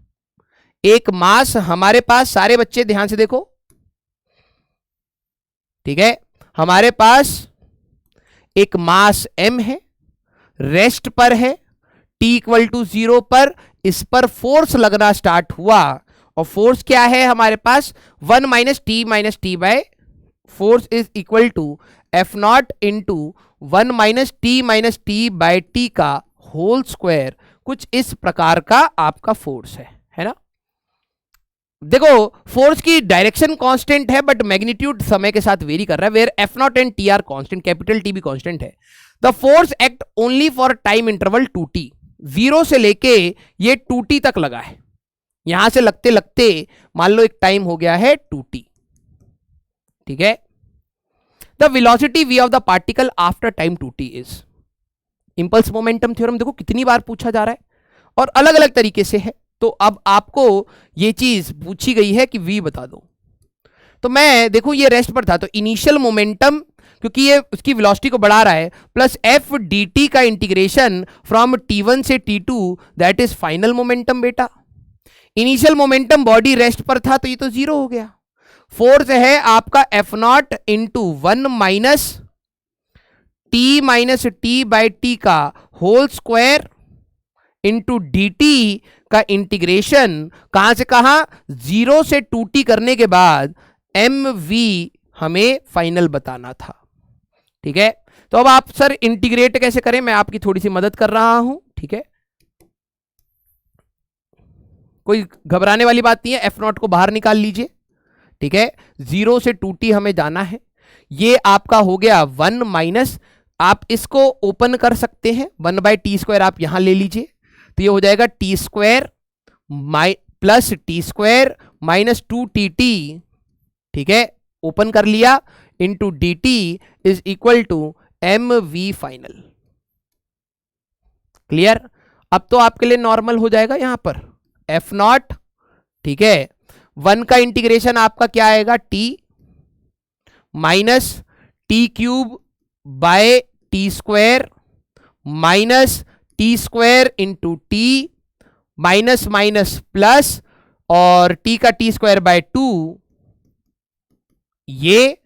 Speaker 1: एक मास हमारे पास, सारे बच्चे ध्यान से देखो, ठीक है, हमारे पास एक मास m है, रेस्ट पर है, t इक्वल टू 0 पर इस पर फोर्स लगना स्टार्ट हुआ, और फोर्स क्या है हमारे पास 1 minus T by force is equal to F naught into 1 minus T by T का होल स्क्वायर। कुछ इस प्रकार का आपका फोर्स है ना। देखो फोर्स की डायरेक्शन कांस्टेंट है बट मैग्नीट्यूड समय के साथ वेरी कर रहा है, where F naught and T are constant, capital T भी कांस्टेंट है। The force act only for time interval 2t, 0 से लेके ये 2t तक लगा है, यहां से लगते लगते मान लो एक टाइम हो गया है 2t, ठीक है। The velocity v of the particle after time 2t is. Impulse momentum theorem देखो कितनी बार पूछा जा रहा है, और अलग अलग तरीके से है। तो अब आपको ये चीज पूछी गई है कि v बता दो। तो मैं देखो ये रेस्ट पर था, तो इनिशियल मोमेंटम क्योंकि ये उसकी वेलोसिटी को बढ़ा रहा है, प्लस एफ डी टी का इंटीग्रेशन फ्रॉम t1 से t2 that is final momentum बेटा। इनिशियल मोमेंटम बॉडी रेस्ट पर था तो ये तो जीरो हो गया। फोर्स है आपका f naught into 1 minus t by t का whole square into D t का इंटीग्रेशन कहां से कहां, 0 से 2t करने के बाद एम वी हमें फाइनल बताना था। ठीक है, तो अब आप सर इंटीग्रेट कैसे करें, मैं आपकी थोड़ी सी मदद कर रहा हूं। ठीक है, कोई घबराने वाली बात नहीं है, एफ नॉट को बाहर निकाल लीजिए। ठीक है, 0 से 2t हमें जाना है। ये आपका हो गया 1 माइनस, आप इसको ओपन कर सकते हैं, 1 बाई टी स्क्वायर आप यहां ले लीजिए, तो ये हो जाएगा T square plus T square minus 2tt। ठीक है, ओपन कर लिया, into D T is equal to M V final. Clear? अब तो आपके लिए नॉर्मल हो जाएगा यहां पर एफ नॉट। ठीक है, 1 का इंटीग्रेशन आपका क्या आएगा, T minus T cube by T square minus T square into T minus minus plus और टी का टी स्क्वायर बाय 2, ये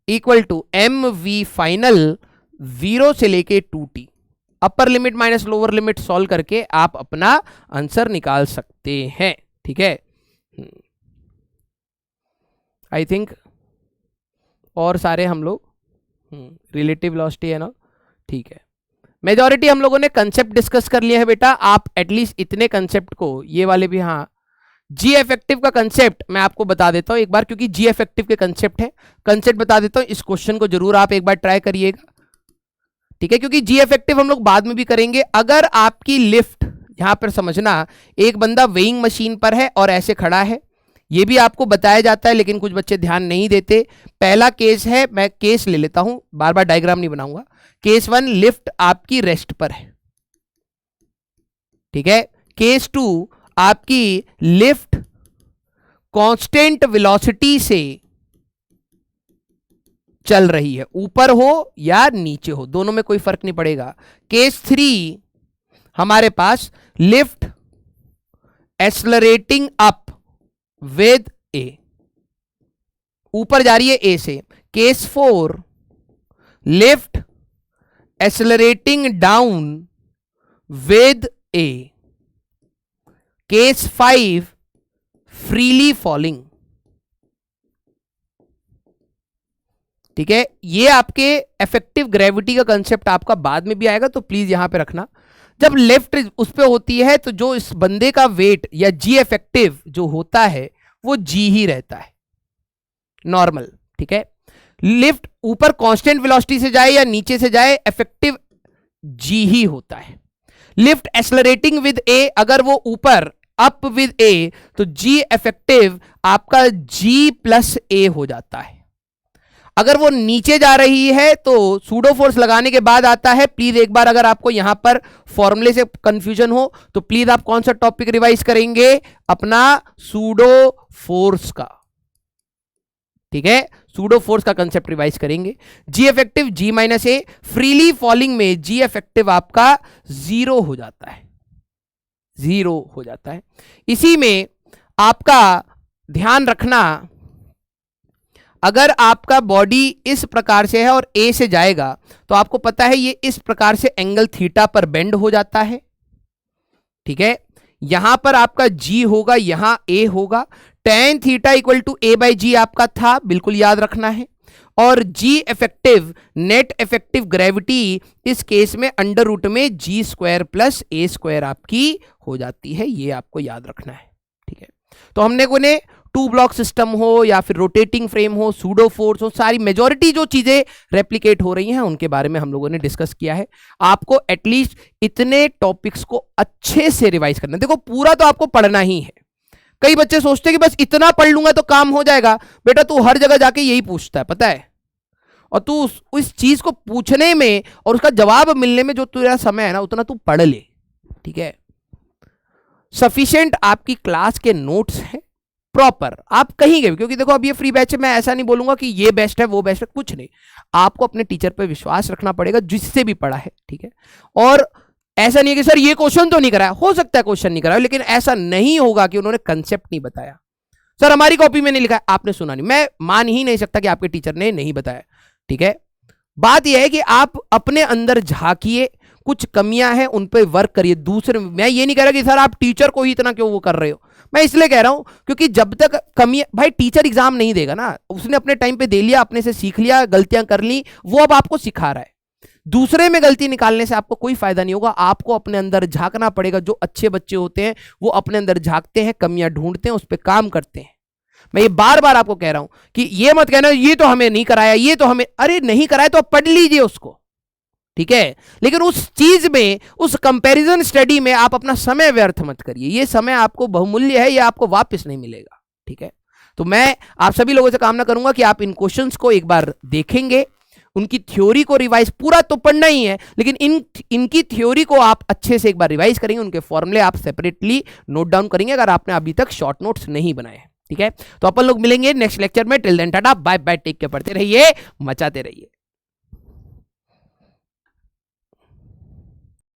Speaker 1: equal to M V final 0 से लेके 2t। Upper limit minus lower limit solve करके आप अपना answer निकाल सकते हैं। ठीक है, आई थिंक और सारे हम लोग रिलेटिव वेलोसिटी है ना। ठीक है, मेजॉरिटी हम लोगों ने कंसेप्ट डिस्कस कर लिया है बेटा। आप एटलीस्ट इतने कंसेप्ट को, ये वाले भी, हाँ जी इफेक्टिव का कंसेप्ट मैं आपको बता देता हूं एक बार, क्योंकि जी इफेक्टिव के कंसेप्ट है, कंसेप्ट बता देता हूं। इस क्वेश्चन को जरूर आप एक बार ट्राई करिएगा। ठीक है, क्योंकि जी इफेक्टिव हम लोग बाद में भी करेंगे। अगर आपकी लिफ्ट, यहां पर समझना, एक बंदा वेइंग मशीन पर है और ऐसे खड़ा है, ये भी आपको बताया जाता है लेकिन कुछ बच्चे ध्यान नहीं देते। पहला केस है, मैं केस ले लेता हूं, बार बार डायग्राम नहीं बनाऊंगा। केस 1 लिफ्ट आपकी रेस्ट पर है। ठीक है, केस 2 आपकी लिफ्ट कांस्टेंट वेलोसिटी से चल रही है, ऊपर हो या नीचे हो, दोनों में कोई फर्क नहीं पड़ेगा। केस 3 हमारे पास लिफ्ट एक्सेलरेटिंग अप विद ए, ऊपर जा रही है ए से। Case 4 lift accelerating down with A. Case 5 freely falling. ठीक है, ये आपके इफेक्टिव ग्रेविटी का कंसेप्ट आपका बाद में भी आएगा, तो प्लीज यहां पे रखना। जब लेफ्ट उस पे होती है तो जो इस बंदे का वेट या जी इफेक्टिव जो होता है वो जी ही रहता है नॉर्मल। ठीक है, लिफ्ट ऊपर कांस्टेंट वेलोसिटी से जाए या नीचे से जाए, इफेक्टिव जी ही होता है। लिफ्ट एक्सेलरेटिंग विद ए, अगर वो ऊपर अप विद ए, तो जी इफेक्टिव आपका जी प्लस ए हो जाता है। अगर वो नीचे जा रही है तो सूडो फोर्स लगाने के बाद आता है। प्लीज एक बार अगर आपको यहां पर फॉर्मूले से कंफ्यूजन हो तो प्लीज आप कौन सा टॉपिक रिवाइज करेंगे, अपना सूडो फोर्स का। ठीक है, सूडो फोर्स का कंसेप्ट रिवाइज करेंगे। जी इफेक्टिव जी माइनस ए, फ्रीली फॉलिंग में जी इफेक्टिव आपका 0 हो जाता है, 0 हो जाता है। इसी में आपका ध्यान रखना, अगर आपका बॉडी इस प्रकार से है और ए से जाएगा तो आपको पता है ये इस प्रकार से एंगल थीटा पर बेंड हो जाता है। ठीक है, यहां पर आपका जी होगा, यहां ए होगा। tan theta equal to a by g आपका था, बिल्कुल याद रखना है। और g effective, net effective gravity इस केस में अंडर रूट में g square plus a square आपकी हो जाती है, ये आपको याद रखना है। ठीक है, तो हमने कोने 2 ब्लॉक सिस्टम हो या फिर रोटेटिंग फ्रेम हो, सूडो फोर्स हो, सारी मेजॉरिटी जो चीजें रेप्लिकेट हो रही हैं उनके बारे में हम लोगों ने डिस्कस किया है। आपको एटलीस्ट इतने टॉपिक्स को अच्छे से रिवाइज करना। देखो पूरा तो आपको पढ़ना ही है। कई बच्चे सोचते हैं कि बस इतना पढ़ लूंगा तो काम हो जाएगा। बेटा तू हर जगह जाके यही पूछता है, पता है, और तू उस चीज को पूछने में और उसका जवाब मिलने में जो तेरा समय है ना, उतना तू पढ़ ले। ठीक है। सफिशिएंट आपकी क्लास के नोट्स हैं, प्रॉपर आप कहीं गए, क्योंकि देखो अब ये फ्री बैच है, मैं ऐसा नहीं बोलूंगा कि ये बेस्ट है वो बेस्ट है, कुछ नहीं। आपको अपने टीचर पे विश्वास रखना पड़ेगा जिससे भी पढ़ा है, ठीक है। और ऐसा नहीं है कि सर ये क्वेश्चन तो नहीं कराया, हो सकता है क्वेश्चन नहीं कराया, लेकिन ऐसा नहीं होगा कि उन्होंने कंसेप्ट नहीं बताया। सर हमारी कॉपी में नहीं लिखा है, आपने सुना नहीं, मैं मान ही नहीं सकता कि आपके टीचर ने नहीं बताया, ठीक है। बात यह है कि आप अपने अंदर झांकिए, कुछ कमियां हैं उन पे वर्क करिए। दूसरे, मैं ये नहीं कह रहा कि सर आप टीचर को ही इतना क्यों वो कर रहे हो, मैं इसलिए कह रहा हूं क्योंकि जब तक कमियां, भाई टीचर एग्जाम नहीं देगा ना, उसने अपने टाइम पे दे लिया, अपने से सीख लिया, गलतियां कर ली, वो अब आपको सिखा रहा है। दूसरे में गलती निकालने से आपको कोई फायदा नहीं होगा, आपको अपने अंदर झांकना पड़ेगा। जो अच्छे बच्चे होते हैं वो अपने अंदर झांकते हैं, कमियां ढूंढते हैं, उस पर काम करते हैं। मैं ये बार बार आपको कह रहा हूं कि ये मत कहना ये तो हमें नहीं कराया, ये तो हमें, अरे नहीं कराया तो पढ़ लीजिए उसको, ठीक है। लेकिन उस चीज में, उस कंपैरिजन स्टडी में आप अपना समय व्यर्थ मत करिए, ये समय आपको बहुमूल्य है, ये आपको वापस नहीं मिलेगा, ठीक है। तो मैं आप सभी लोगों से कामना करूंगा कि आप इन क्वेश्चंस को एक बार देखेंगे, उनकी थ्योरी को रिवाइज, पूरा तो पढ़ना ही है, लेकिन इनकी थ्योरी को आप अच्छे से एक बार रिवाइज करेंगे, उनके फॉर्मूले आप सेपरेटली नोट डाउन करेंगे अगर आपने अभी तक शॉर्ट नोट्स नहीं बनाए हैं, ठीक है। तो अपन लोग मिलेंगे नेक्स्ट लेक्चर में। Till then tata bye bye, take care, पढ़ते रहिए, मचाते रहिए।